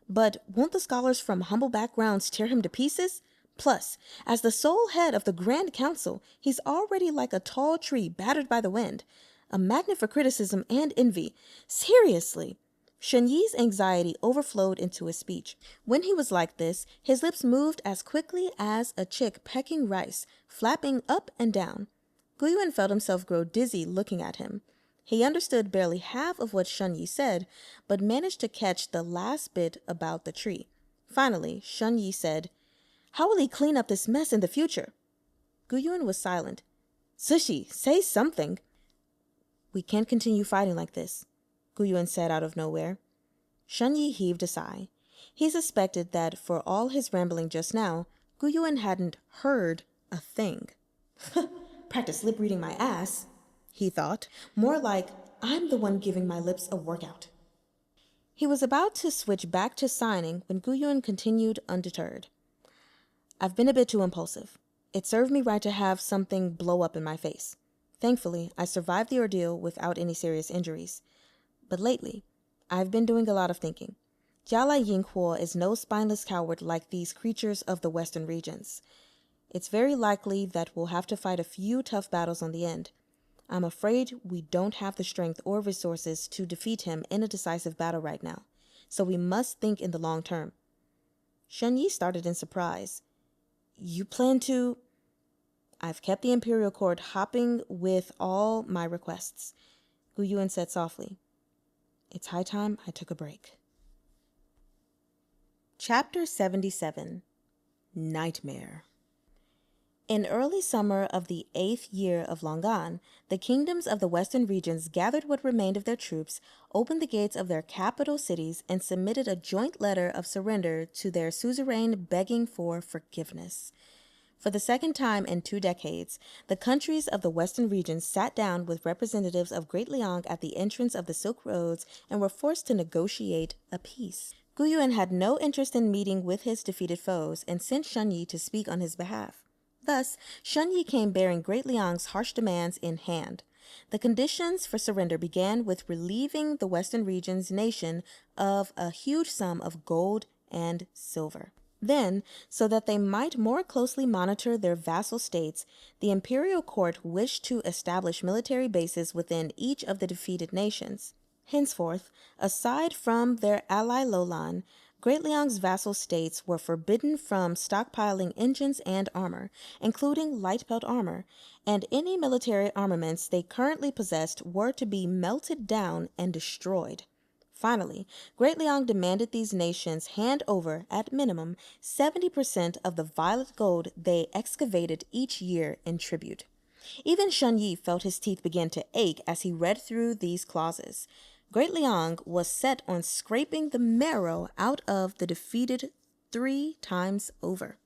but won't the scholars from humble backgrounds tear him to pieces? Plus, as the sole head of the Grand Council, he's already like a tall tree battered by the wind. A magnet for criticism and envy. Seriously!" Shen Yi's anxiety overflowed into his speech. When he was like this, his lips moved as quickly as a chick pecking rice, flapping up and down. Gu Yuan felt himself grow dizzy looking at him. He understood barely half of what Shen Yi said, but managed to catch the last bit about the tree. Finally, Shen Yi said, "How will he clean up this mess in the future?" Gu Yuan was silent. "Zushi, say something." "We can't continue fighting like this," Gu Yuan said out of nowhere. Shen Yi heaved a sigh. He suspected that for all his rambling just now, Gu Yuan hadn't heard a thing. "Practice lip reading my ass," he thought. "More like, I'm the one giving my lips a workout." He was about to switch back to signing when Gu Yuan continued undeterred. "I've been a bit too impulsive. It served me right to have something blow up in my face. Thankfully, I survived the ordeal without any serious injuries. But lately, I've been doing a lot of thinking. Jialai Yinghuo is no spineless coward like these creatures of the western regions. It's very likely that we'll have to fight a few tough battles on the end. I'm afraid we don't have the strength or resources to defeat him in a decisive battle right now, so we must think in the long term." Shunyi started in surprise. You plan to... I've kept the imperial court hopping with all my requests, Guyuan said softly. It's high time I took a break. Chapter 77. Nightmare. In early summer of the 8th year of Longan, the kingdoms of the western regions gathered what remained of their troops, opened the gates of their capital cities, and submitted a joint letter of surrender to their suzerain begging for forgiveness. For the second time in 2 decades, the countries of the western regions sat down with representatives of Great Liang at the entrance of the Silk Roads and were forced to negotiate a peace. Guyuan had no interest in meeting with his defeated foes and sent Shunyi to speak on his behalf. Thus, Shunyi came bearing Great Liang's harsh demands in hand. The conditions for surrender began with relieving the western region's nation of a huge sum of gold and silver. Then, so that they might more closely monitor their vassal states, the imperial court wished to establish military bases within each of the defeated nations. Henceforth, aside from their ally Lolan, Great Liang's vassal states were forbidden from stockpiling engines and armor, including light belt armor, and any military armaments they currently possessed were to be melted down and destroyed. Finally, Great Liang demanded these nations hand over, at minimum, 70% of the violet gold they excavated each year in tribute. Even Shunyi felt his teeth begin to ache as he read through these clauses. Great Liang was set on scraping the marrow out of the defeated 3 times over.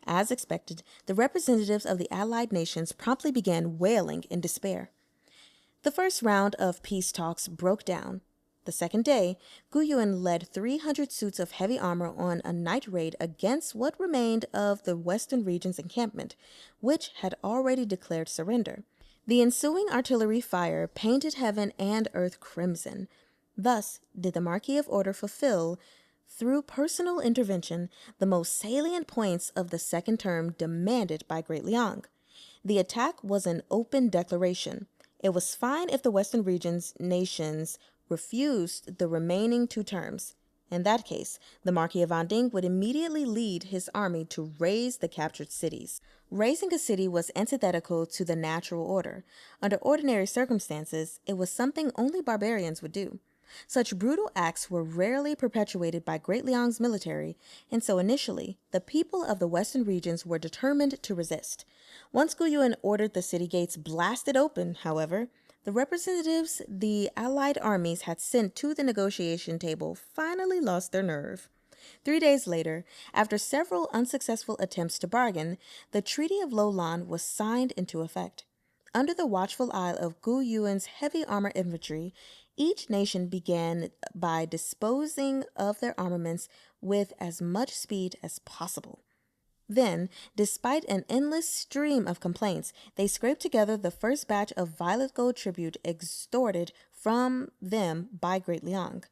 As expected, the representatives of the allied nations promptly began wailing in despair. The first round of peace talks broke down. The second day, Guyuan led 300 suits of heavy armor on a night raid against what remained of the western region's encampment, which had already declared surrender. The ensuing artillery fire painted heaven and earth crimson. Thus did the Marquis of Order fulfill, through personal intervention, the most salient points of the second term demanded by Great Liang. The attack was an open declaration. It was fine if the western region's nations refused the remaining 2 terms. In that case, the Marquis of Anding would immediately lead his army to raze the captured cities. Razing a city was antithetical to the natural order. Under ordinary circumstances, it was something only barbarians would do. Such brutal acts were rarely perpetuated by Great Liang's military, and so initially, the people of the western regions were determined to resist. Once Guyuan ordered the city gates blasted open, however, the representatives the allied armies had sent to the negotiation table finally lost their nerve. 3 days later, after several unsuccessful attempts to bargain, the Treaty of Lolan was signed into effect. Under the watchful eye of Guyuan's heavy armor infantry, each nation began by disposing of their armaments with as much speed as possible. Then, despite an endless stream of complaints, they scraped together the first batch of violet gold tribute extorted from them by Great Liang.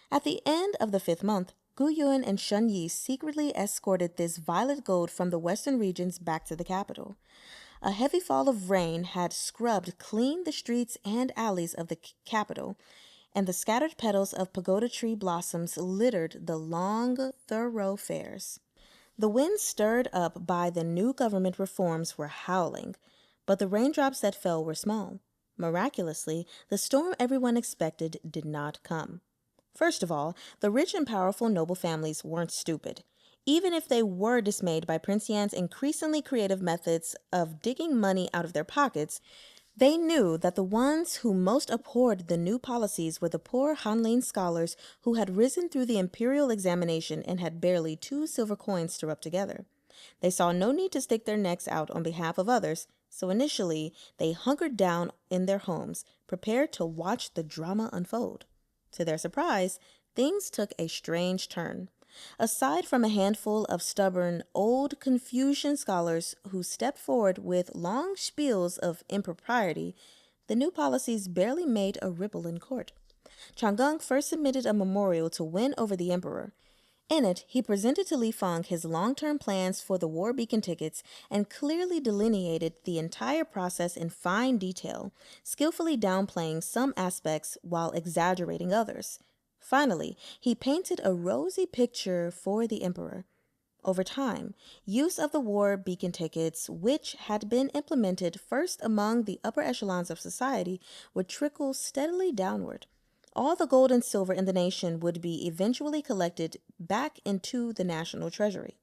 At the end of the 5th month, Guyuan and Shunyi secretly escorted this violet gold from the western regions back to the capital. A heavy fall of rain had scrubbed clean the streets and alleys of the capital, and the scattered petals of pagoda tree blossoms littered the long thoroughfares. The winds stirred up by the new government reforms were howling, but the raindrops that fell were small. Miraculously, the storm everyone expected did not come. First of all, the rich and powerful noble families weren't stupid. Even if they were dismayed by Prince Yan's increasingly creative methods of digging money out of their pockets, they knew that the ones who most abhorred the new policies were the poor Hanlin scholars who had risen through the imperial examination and had barely 2 silver coins to rub together. They saw no need to stick their necks out on behalf of others, so initially they hunkered down in their homes, prepared to watch the drama unfold. To their surprise, things took a strange turn. Aside from a handful of stubborn, old Confucian scholars who stepped forward with long spiels of impropriety, the new policies barely made a ripple in court. Chang'e first submitted a memorial to win over the emperor. In it, he presented to Li Feng his long-term plans for the war beacon tickets and clearly delineated the entire process in fine detail, skillfully downplaying some aspects while exaggerating others. Finally, he painted a rosy picture for the emperor. Over time, use of the war beacon tickets, which had been implemented first among the upper echelons of society, would trickle steadily downward. All the gold and silver in the nation would be eventually collected back into the national treasury.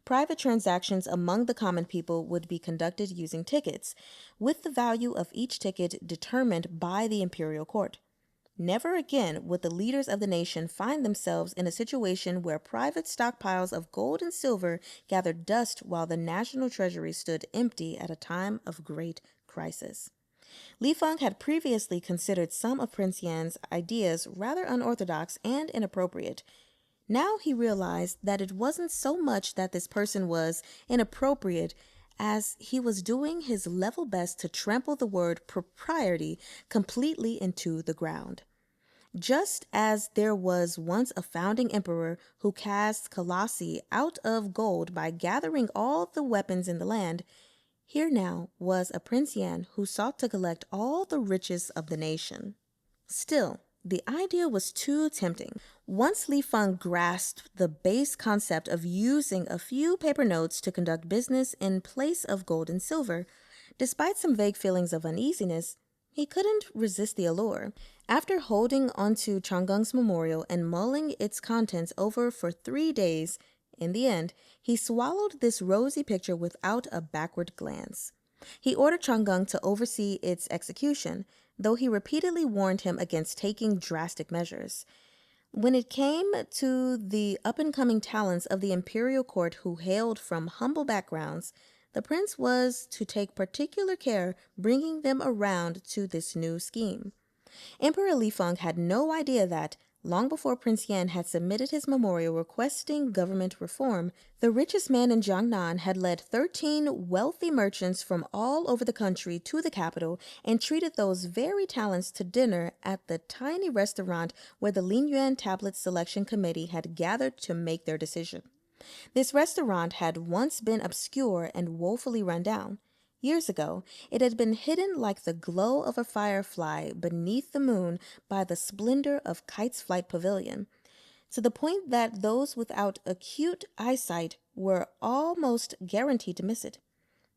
Private transactions among the common people would be conducted using tickets, with the value of each ticket determined by the imperial court. Never again would the leaders of the nation find themselves in a situation where private stockpiles of gold and silver gathered dust while the national treasury stood empty at a time of great crisis. Li Feng had previously considered some of Prince Yan's ideas rather unorthodox and inappropriate. Now he realized that it wasn't so much that this person was inappropriate as he was doing his level best to trample the word propriety completely into the ground. Just as there was once a founding emperor who cast Colossi out of gold by gathering all the weapons in the land, here now was a Prince Yan who sought to collect all the riches of the nation. Still, the idea was too tempting. Once Li Feng grasped the base concept of using a few paper notes to conduct business in place of gold and silver, despite some vague feelings of uneasiness, he couldn't resist the allure. After holding onto Changgung's memorial and mulling its contents over for 3 days, in the end, he swallowed this rosy picture without a backward glance. He ordered Changgung to oversee its execution, though he repeatedly warned him against taking drastic measures. When it came to the up-and-coming talents of the imperial court who hailed from humble backgrounds, the prince was to take particular care bringing them around to this new scheme. Emperor Li Feng had no idea that, long before Prince Yan had submitted his memorial requesting government reform, the richest man in Jiangnan had led 13 wealthy merchants from all over the country to the capital and treated those very talents to dinner at the tiny restaurant where the Linyuan Tablet Selection Committee had gathered to make their decision. This restaurant had once been obscure and woefully run down. Years ago, it had been hidden like the glow of a firefly beneath the moon by the splendor of Kite's Flight Pavilion, to the point that those without acute eyesight were almost guaranteed to miss it.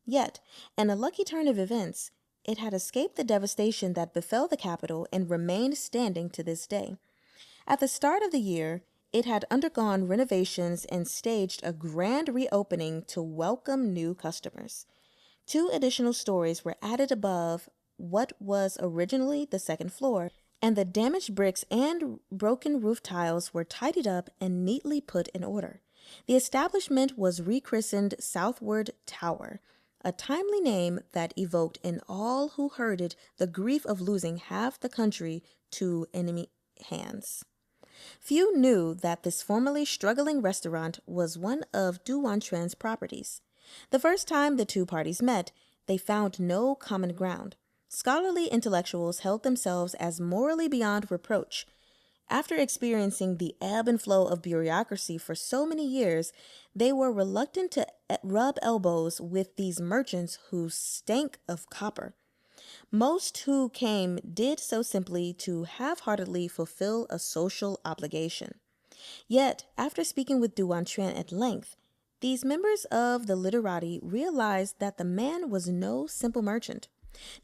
Yet, in a lucky turn of events, it had escaped the devastation that befell the capital and remained standing to this day. At the start of the year, it had undergone renovations and staged a grand reopening to welcome new customers. 2 additional stories were added above what was originally the second floor, and the damaged bricks and broken roof tiles were tidied up and neatly put in order. The establishment was rechristened Southward Tower, a timely name that evoked in all who heard it the grief of losing half the country to enemy hands. Few knew that this formerly struggling restaurant was one of Du Wanquan's properties. The first time the 2 parties met, they found no common ground. Scholarly intellectuals held themselves as morally beyond reproach. After experiencing the ebb and flow of bureaucracy for so many years, they were reluctant to rub elbows with these merchants who stank of copper. Most who came did so simply to half-heartedly fulfill a social obligation. Yet, after speaking with Du Wanquan at length, these members of the literati realized that the man was no simple merchant.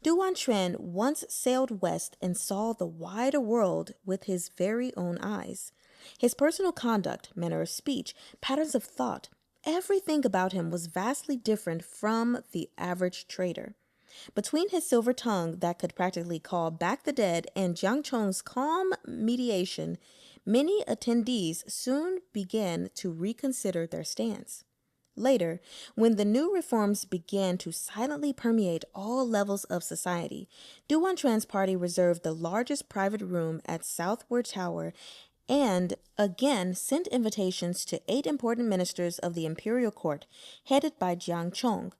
Du Wanquan once sailed west and saw the wider world with his very own eyes. His personal conduct, manner of speech, patterns of thought, everything about him was vastly different from the average trader. Between his silver tongue that could practically call back the dead and Jiang Chong's calm mediation, many attendees soon began to reconsider their stance. Later, when the new reforms began to silently permeate all levels of society, Du Wanquan's party reserved the largest private room at Southward Tower and again sent invitations to 8 important ministers of the imperial court, headed by Jiang Chong.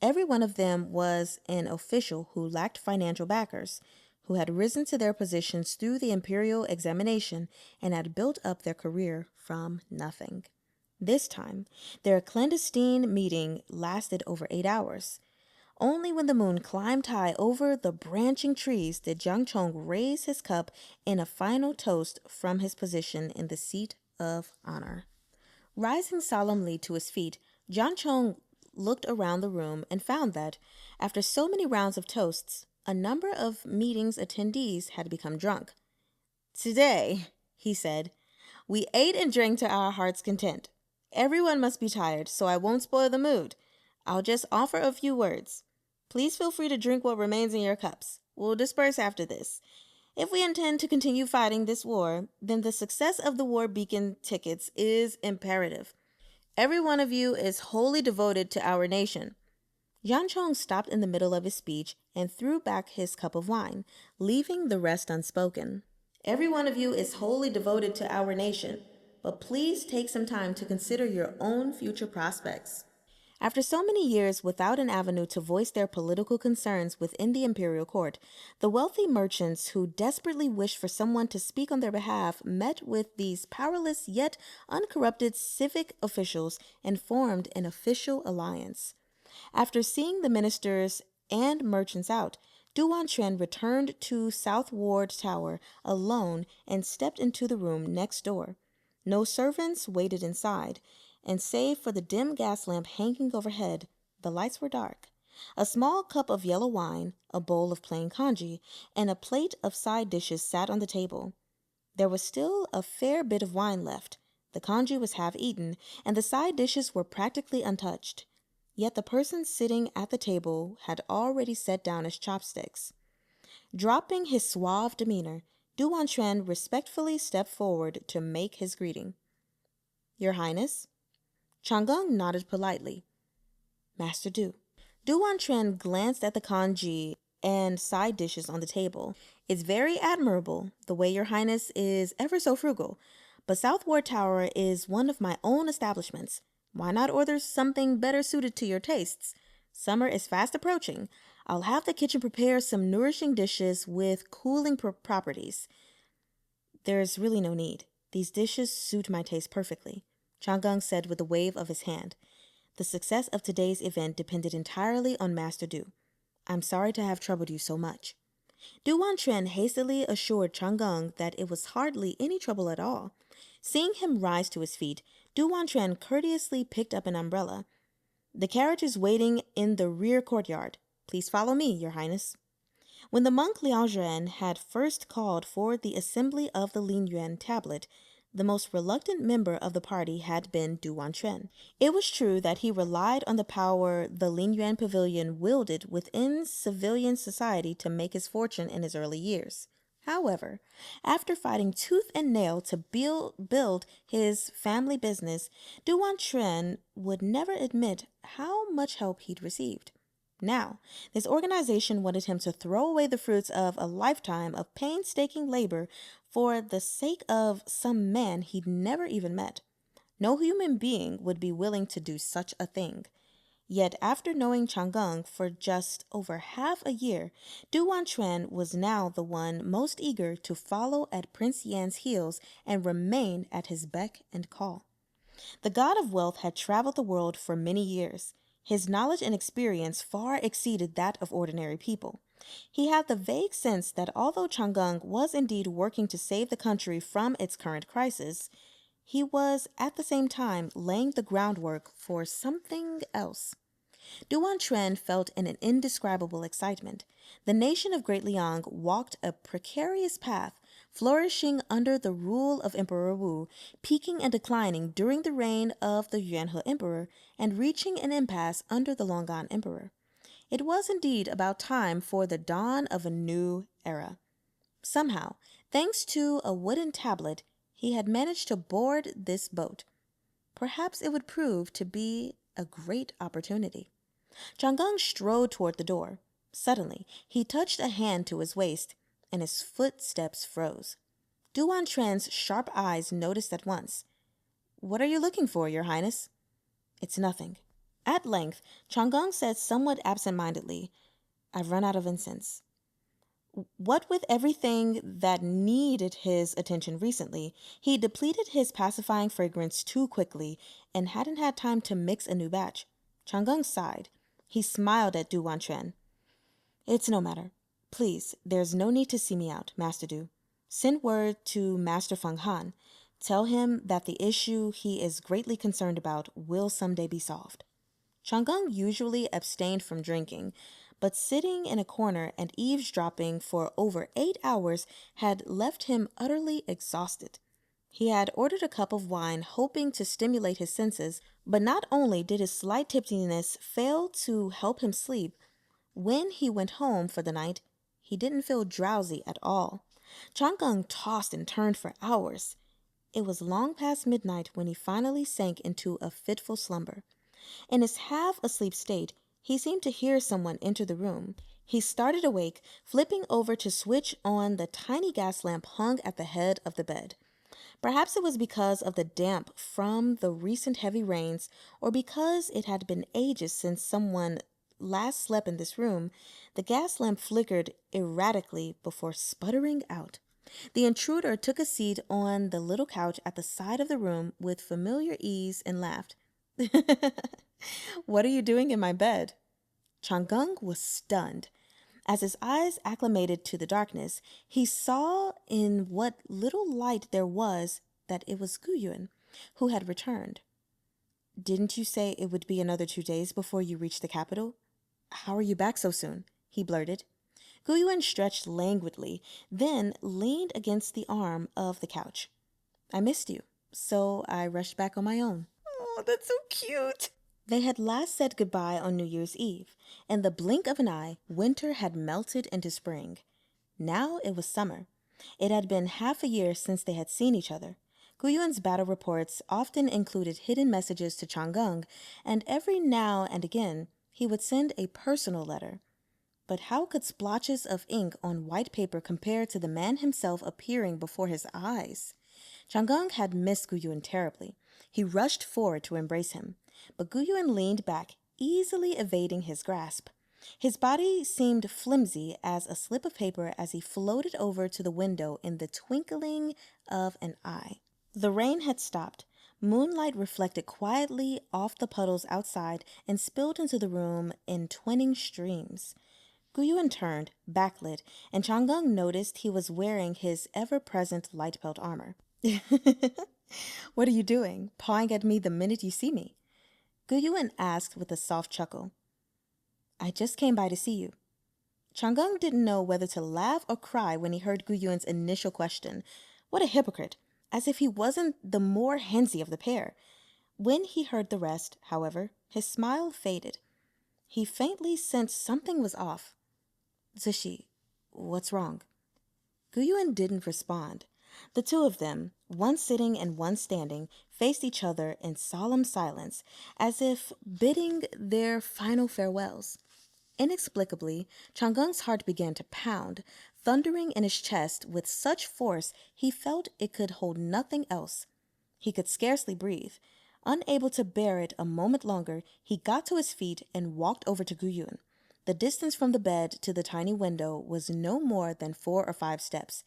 Every one of them was an official who lacked financial backers, who had risen to their positions through the imperial examination and had built up their career from nothing. This time, their clandestine meeting lasted over 8 hours. Only when the moon climbed high over the branching trees did Jiang Chong raise his cup in a final toast from his position in the seat of honor. Rising solemnly to his feet, Jiang Chong looked around the room and found that, after so many rounds of toasts, a number of meeting's attendees had become drunk. "Today," he said, "we ate and drank to our heart's content. Everyone must be tired, so I won't spoil the mood. I'll just offer a few words. Please feel free to drink what remains in your cups. We'll disperse after this. If we intend to continue fighting this war, then the success of the war beacon tickets is imperative. Every one of you is wholly devoted to our nation." Jiang Chong stopped in the middle of his speech and threw back his cup of wine, leaving the rest unspoken. "Every one of you is wholly devoted to our nation, but please take some time to consider your own future prospects." After so many years without an avenue to voice their political concerns within the imperial court, the wealthy merchants who desperately wished for someone to speak on their behalf met with these powerless yet uncorrupted civic officials and formed an official alliance. After seeing the ministers and merchants out, Du Wanquan returned to South Ward Tower alone and stepped into the room next door. No servants waited inside, and save for the dim gas lamp hanging overhead, the lights were dark. A small cup of yellow wine, a bowl of plain congee, and a plate of side dishes sat on the table. There was still a fair bit of wine left. The congee was half eaten, and the side dishes were practically untouched. Yet the person sitting at the table had already set down his chopsticks. Dropping his suave demeanor, Du Wanquan respectfully stepped forward to make his greeting. "Your Highness?" Chang'eng nodded politely. "Master Du." Du Wanquan glanced at the congee and side dishes on the table. "It's very admirable, the way your Highness is ever so frugal, but South Ward Tower is one of my own establishments. Why not order something better suited to your tastes? Summer is fast approaching. I'll have the kitchen prepare some nourishing dishes with cooling properties." "There's really no need. These dishes suit my taste perfectly," Chang'eng said with a wave of his hand. "The success of today's event depended entirely on Master Du. I'm sorry to have troubled you so much." Du Wanquan hastily assured Chang'eng that it was hardly any trouble at all. Seeing him rise to his feet, Du Wanquan courteously picked up an umbrella. "The carriage is waiting in the rear courtyard. Please follow me, your Highness." When the monk Liao Zhen had first called for the assembly of the Lin Yuan tablet, the most reluctant member of the party had been Du Wanquan. It was true that he relied on the power the Lin Yuan pavilion wielded within civilian society to make his fortune in his early years. However, after fighting tooth and nail to build his family business, Du Wanquan would never admit how much help he'd received. Now, this organization wanted him to throw away the fruits of a lifetime of painstaking labor for the sake of some man he'd never even met. No human being would be willing to do such a thing. Yet after knowing Chang'eng for just over half a year, Du Wanquan was now the one most eager to follow at Prince Yan's heels and remain at his beck and call. The god of wealth had traveled the world for many years. His knowledge and experience far exceeded that of ordinary people. He had the vague sense that although Chang'eng was indeed working to save the country from its current crisis, he was at the same time laying the groundwork for something else. Du Wanquan felt an indescribable excitement. The nation of Great Liang walked a precarious path, flourishing under the rule of Emperor Wu, peaking and declining during the reign of the Yuanhe Emperor, and reaching an impasse under the Longan Emperor. It was indeed about time for the dawn of a new era. Somehow, thanks to a wooden tablet, he had managed to board this boat. Perhaps it would prove to be a great opportunity. Chang'eng strode toward the door. Suddenly, he touched a hand to his waist, and his footsteps froze. Du Wanquan's sharp eyes noticed at once. "What are you looking for, your Highness?" "It's nothing." At length, Chang'eng said somewhat absent-mindedly, "I've run out of incense." What with everything that needed his attention recently, he depleted his pacifying fragrance too quickly and hadn't had time to mix a new batch. Chang'eng sighed. He smiled at Du Wanquan. It's no matter. Please, there's no need to see me out, Master Du. Send word to Master Feng Han. Tell him that the issue he is greatly concerned about will someday be solved. Chang'eng usually abstained from drinking, but sitting in a corner and eavesdropping for over 8 hours had left him utterly exhausted. He had ordered a cup of wine, hoping to stimulate his senses, but not only did his slight tipsiness fail to help him sleep, when he went home for the night, he didn't feel drowsy at all. Chang'eng tossed and turned for hours. It was long past midnight when he finally sank into a fitful slumber. In his half-asleep state, he seemed to hear someone enter the room. He started awake, flipping over to switch on the tiny gas lamp hung at the head of the bed. Perhaps it was because of the damp from the recent heavy rains, or because it had been ages since someone last slept in this room, the gas lamp flickered erratically before sputtering out. The intruder took a seat on the little couch at the side of the room with familiar ease and laughed. What are you doing in my bed? Chang'eng was stunned. As his eyes acclimated to the darkness, he saw in what little light there was that it was Guyuan, who had returned. Didn't you say it would be another 2 days before you reached the capital? How are you back so soon? He blurted. Guyuan stretched languidly, then leaned against the arm of the couch. I missed you, so I rushed back on my own. Oh, that's so cute. They had last said goodbye on New Year's Eve. In the blink of an eye, winter had melted into spring. Now it was summer. It had been half a year since they had seen each other. Guyuan's battle reports often included hidden messages to Chang'eng, and every now and again he would send a personal letter. But how could splotches of ink on white paper compare to the man himself appearing before his eyes? Chang'eng had missed Guyuan terribly. He rushed forward to embrace him, but Guyuan leaned back, easily evading his grasp. His body seemed flimsy as a slip of paper as he floated over to the window in the twinkling of an eye. The rain had stopped. Moonlight reflected quietly off the puddles outside and spilled into the room in twinning streams. Guyuan turned, backlit, and Chang'eng noticed he was wearing his ever-present light belt armor. What are you doing, pawing at me the minute you see me? Guyuan asked with a soft chuckle. I just came by to see you. Chang'eng didn't know whether to laugh or cry when he heard Guyuan's initial question. What a hypocrite, as if he wasn't the more handsy of the pair. When he heard the rest, however, his smile faded. He faintly sensed something was off. Zishi, what's wrong? Guyuan didn't respond. The two of them, one sitting and one standing, faced each other in solemn silence, as if bidding their final farewells. Inexplicably, Chang'eng's heart began to pound, thundering in his chest with such force he felt it could hold nothing else. He could scarcely breathe. Unable to bear it a moment longer, he got to his feet and walked over to Guyuan. The distance from the bed to the tiny window was no more than 4 or 5 steps,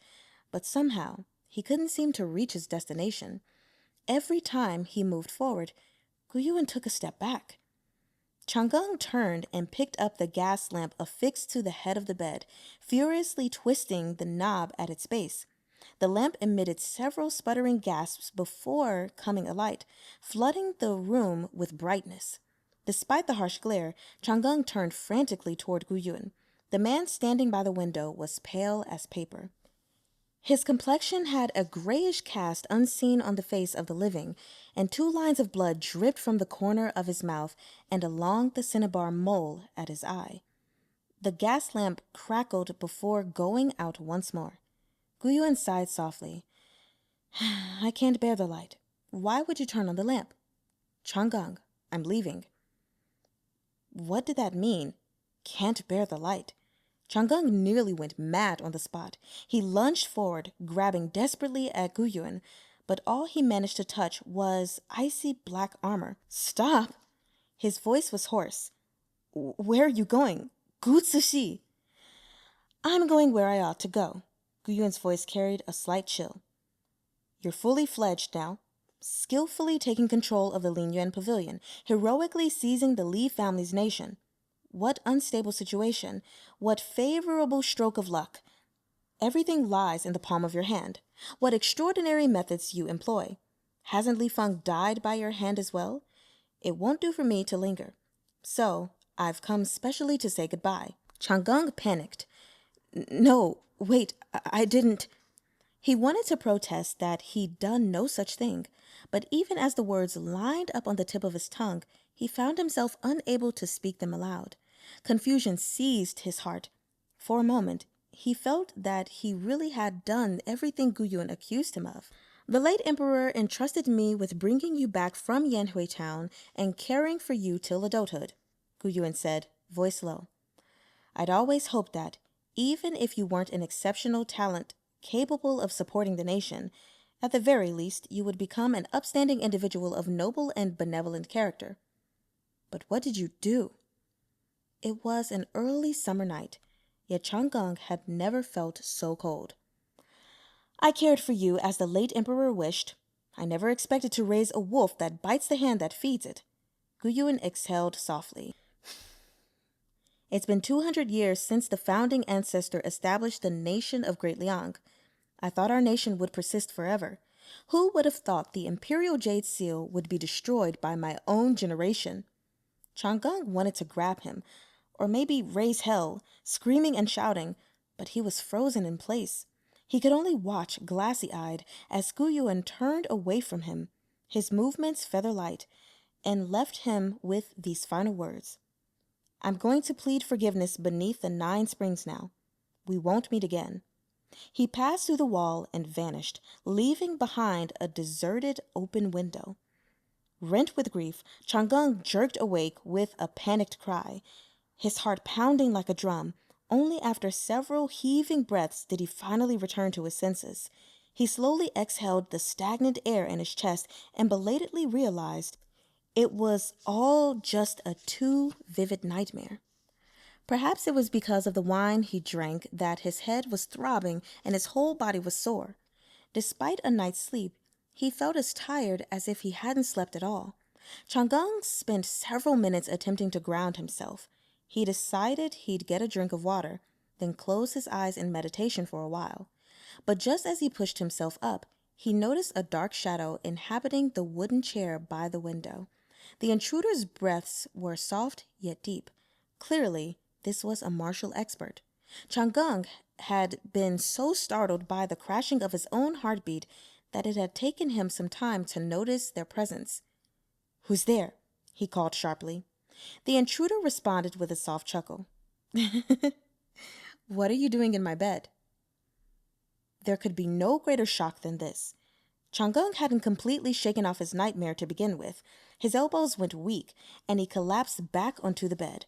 but somehow he couldn't seem to reach his destination. Every time he moved forward, Guyuan took a step back. Chang'eng turned and picked up the gas lamp affixed to the head of the bed, furiously twisting the knob at its base. The lamp emitted several sputtering gasps before coming alight, flooding the room with brightness. Despite the harsh glare, Chang'eng turned frantically toward Guyuan. The man standing by the window was pale as paper. His complexion had a grayish cast unseen on the face of the living, and 2 lines of blood dripped from the corner of his mouth and along the cinnabar mole at his eye. The gas lamp crackled before going out once more. Guyuan sighed softly. I can't bear the light. Why would you turn on the lamp? Chang'eng, I'm leaving. What did that mean? Can't bear the light. Chang'eng nearly went mad on the spot. He lunged forward, grabbing desperately at Guyuan, but all he managed to touch was icy black armor. Stop! His voice was hoarse. Where are you going? Gutsushi! I'm going where I ought to go. Guyuan's voice carried a slight chill. You're fully fledged now, skillfully taking control of the Lin Yuan pavilion, heroically seizing the Li family's nation. What unstable situation? What favorable stroke of luck? Everything lies in the palm of your hand. What extraordinary methods you employ. Hasn't Li Feng died by your hand as well? It won't do for me to linger. So, I've come specially to say goodbye. Chang'eng panicked. No, wait, I didn't. He wanted to protest that he'd done no such thing, but even as the words lined up on the tip of his tongue, he found himself unable to speak them aloud. Confusion seized his heart. For a moment, he felt that he really had done everything Gu Yun accused him of. The late emperor entrusted me with bringing you back from Yanhui town and caring for you till adulthood, Gu Yun said, voice low. I'd always hoped that, even if you weren't an exceptional talent capable of supporting the nation, at the very least you would become an upstanding individual of noble and benevolent character. But what did you do? It was an early summer night, yet Chang'eng had never felt so cold. I cared for you as the late emperor wished. I never expected to raise a wolf that bites the hand that feeds it. Gu Yun exhaled softly. It's been 200 years since the founding ancestor established the nation of Great Liang. I thought our nation would persist forever. Who would have thought the imperial jade seal would be destroyed by my own generation? Chang'eng wanted to grab him, or maybe raise hell, screaming and shouting, but he was frozen in place. He could only watch glassy-eyed as Gu Yun turned away from him, his movements feather-light, and left him with these final words. I'm going to plead forgiveness beneath the 9 springs now. We won't meet again. He passed through the wall and vanished, leaving behind a deserted open window. Rent with grief, Chang'eng jerked awake with a panicked cry, his heart pounding like a drum. Only after several heaving breaths did he finally return to his senses. He slowly exhaled the stagnant air in his chest and belatedly realized it was all just a too vivid nightmare. Perhaps it was because of the wine he drank that his head was throbbing and his whole body was sore. Despite a night's sleep, he felt as tired as if he hadn't slept at all. Chang'eng spent several minutes attempting to ground himself. He decided he'd get a drink of water, then close his eyes in meditation for a while. But just as he pushed himself up, he noticed a dark shadow inhabiting the wooden chair by the window. The intruder's breaths were soft yet deep. Clearly, this was a martial expert. Chang'eng had been so startled by the crashing of his own heartbeat that it had taken him some time to notice their presence. Who's there? He called sharply. The intruder responded with a soft chuckle. What are you doing in my bed? There could be no greater shock than this. Chang'eng hadn't completely shaken off his nightmare to begin with. His elbows went weak, and he collapsed back onto the bed.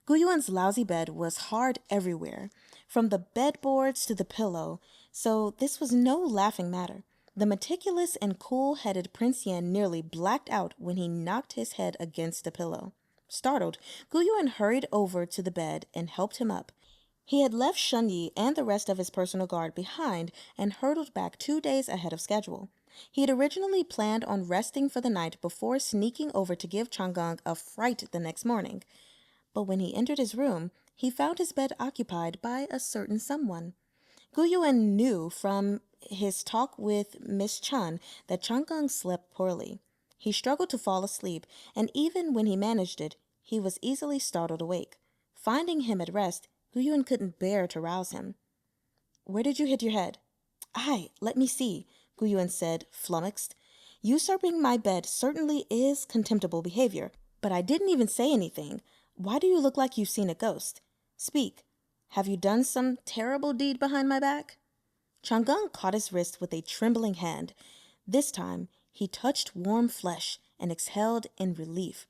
Gu Yun's lousy bed was hard everywhere, from the bedboards to the pillow, so this was no laughing matter. The meticulous and cool-headed Prince Yan nearly blacked out when he knocked his head against the pillow. Startled, Gu Yun hurried over to the bed and helped him up. He had left Shun Yi and the rest of his personal guard behind and hurtled back 2 days ahead of schedule. He had originally planned on resting for the night before sneaking over to give Chang'eng a fright the next morning. But when he entered his room, he found his bed occupied by a certain someone. Gu Yun knew from his talk with Miss Chun that Chang'eng slept poorly. He struggled to fall asleep, and even when he managed it, he was easily startled awake. Finding him at rest, Gu Yun couldn't bear to rouse him. Where did you hit your head? Aye, let me see, Gu Yun said, flummoxed. Usurping my bed certainly is contemptible behavior, but I didn't even say anything. Why do you look like you've seen a ghost? Speak. Have you done some terrible deed behind my back? Chang'eng caught his wrist with a trembling hand. This time, he touched warm flesh and exhaled in relief.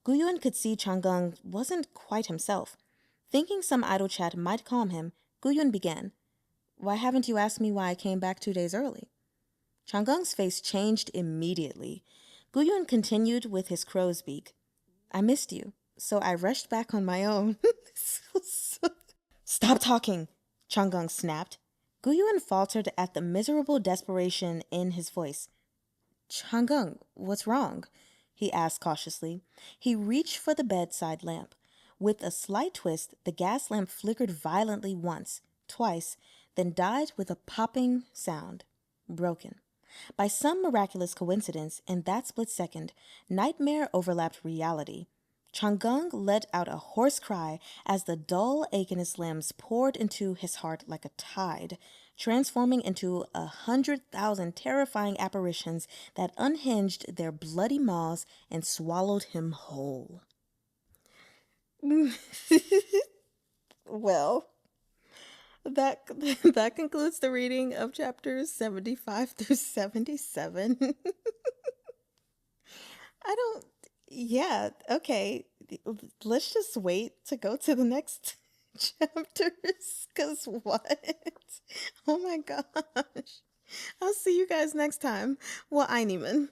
Gu Yun could see Chang'eng wasn't quite himself. Thinking some idle chat might calm him, Gu Yun began. Why haven't you asked me why I came back 2 days early? Chang'eng's face changed immediately. Gu Yun continued with his crow's beak. I missed you, so I rushed back on my own. Stop talking, Chang'eng snapped. Gu Yun faltered at the miserable desperation in his voice. Chang'eng, what's wrong? He asked cautiously. He reached for the bedside lamp. With a slight twist, the gas lamp flickered violently once, twice, then died with a popping sound. Broken. By some miraculous coincidence, in that split second, nightmare overlapped reality. Chang'e let out a hoarse cry as the dull ache in his limbs poured into his heart like a tide, transforming into 100,000 terrifying apparitions that unhinged their bloody maws and swallowed him whole. Well, that that concludes the reading of chapters 75 through 77. I don't, yeah, okay. Let's just wait to go to the next chapters. Because what? Oh my gosh. I'll see you guys next time. Well, Eineman.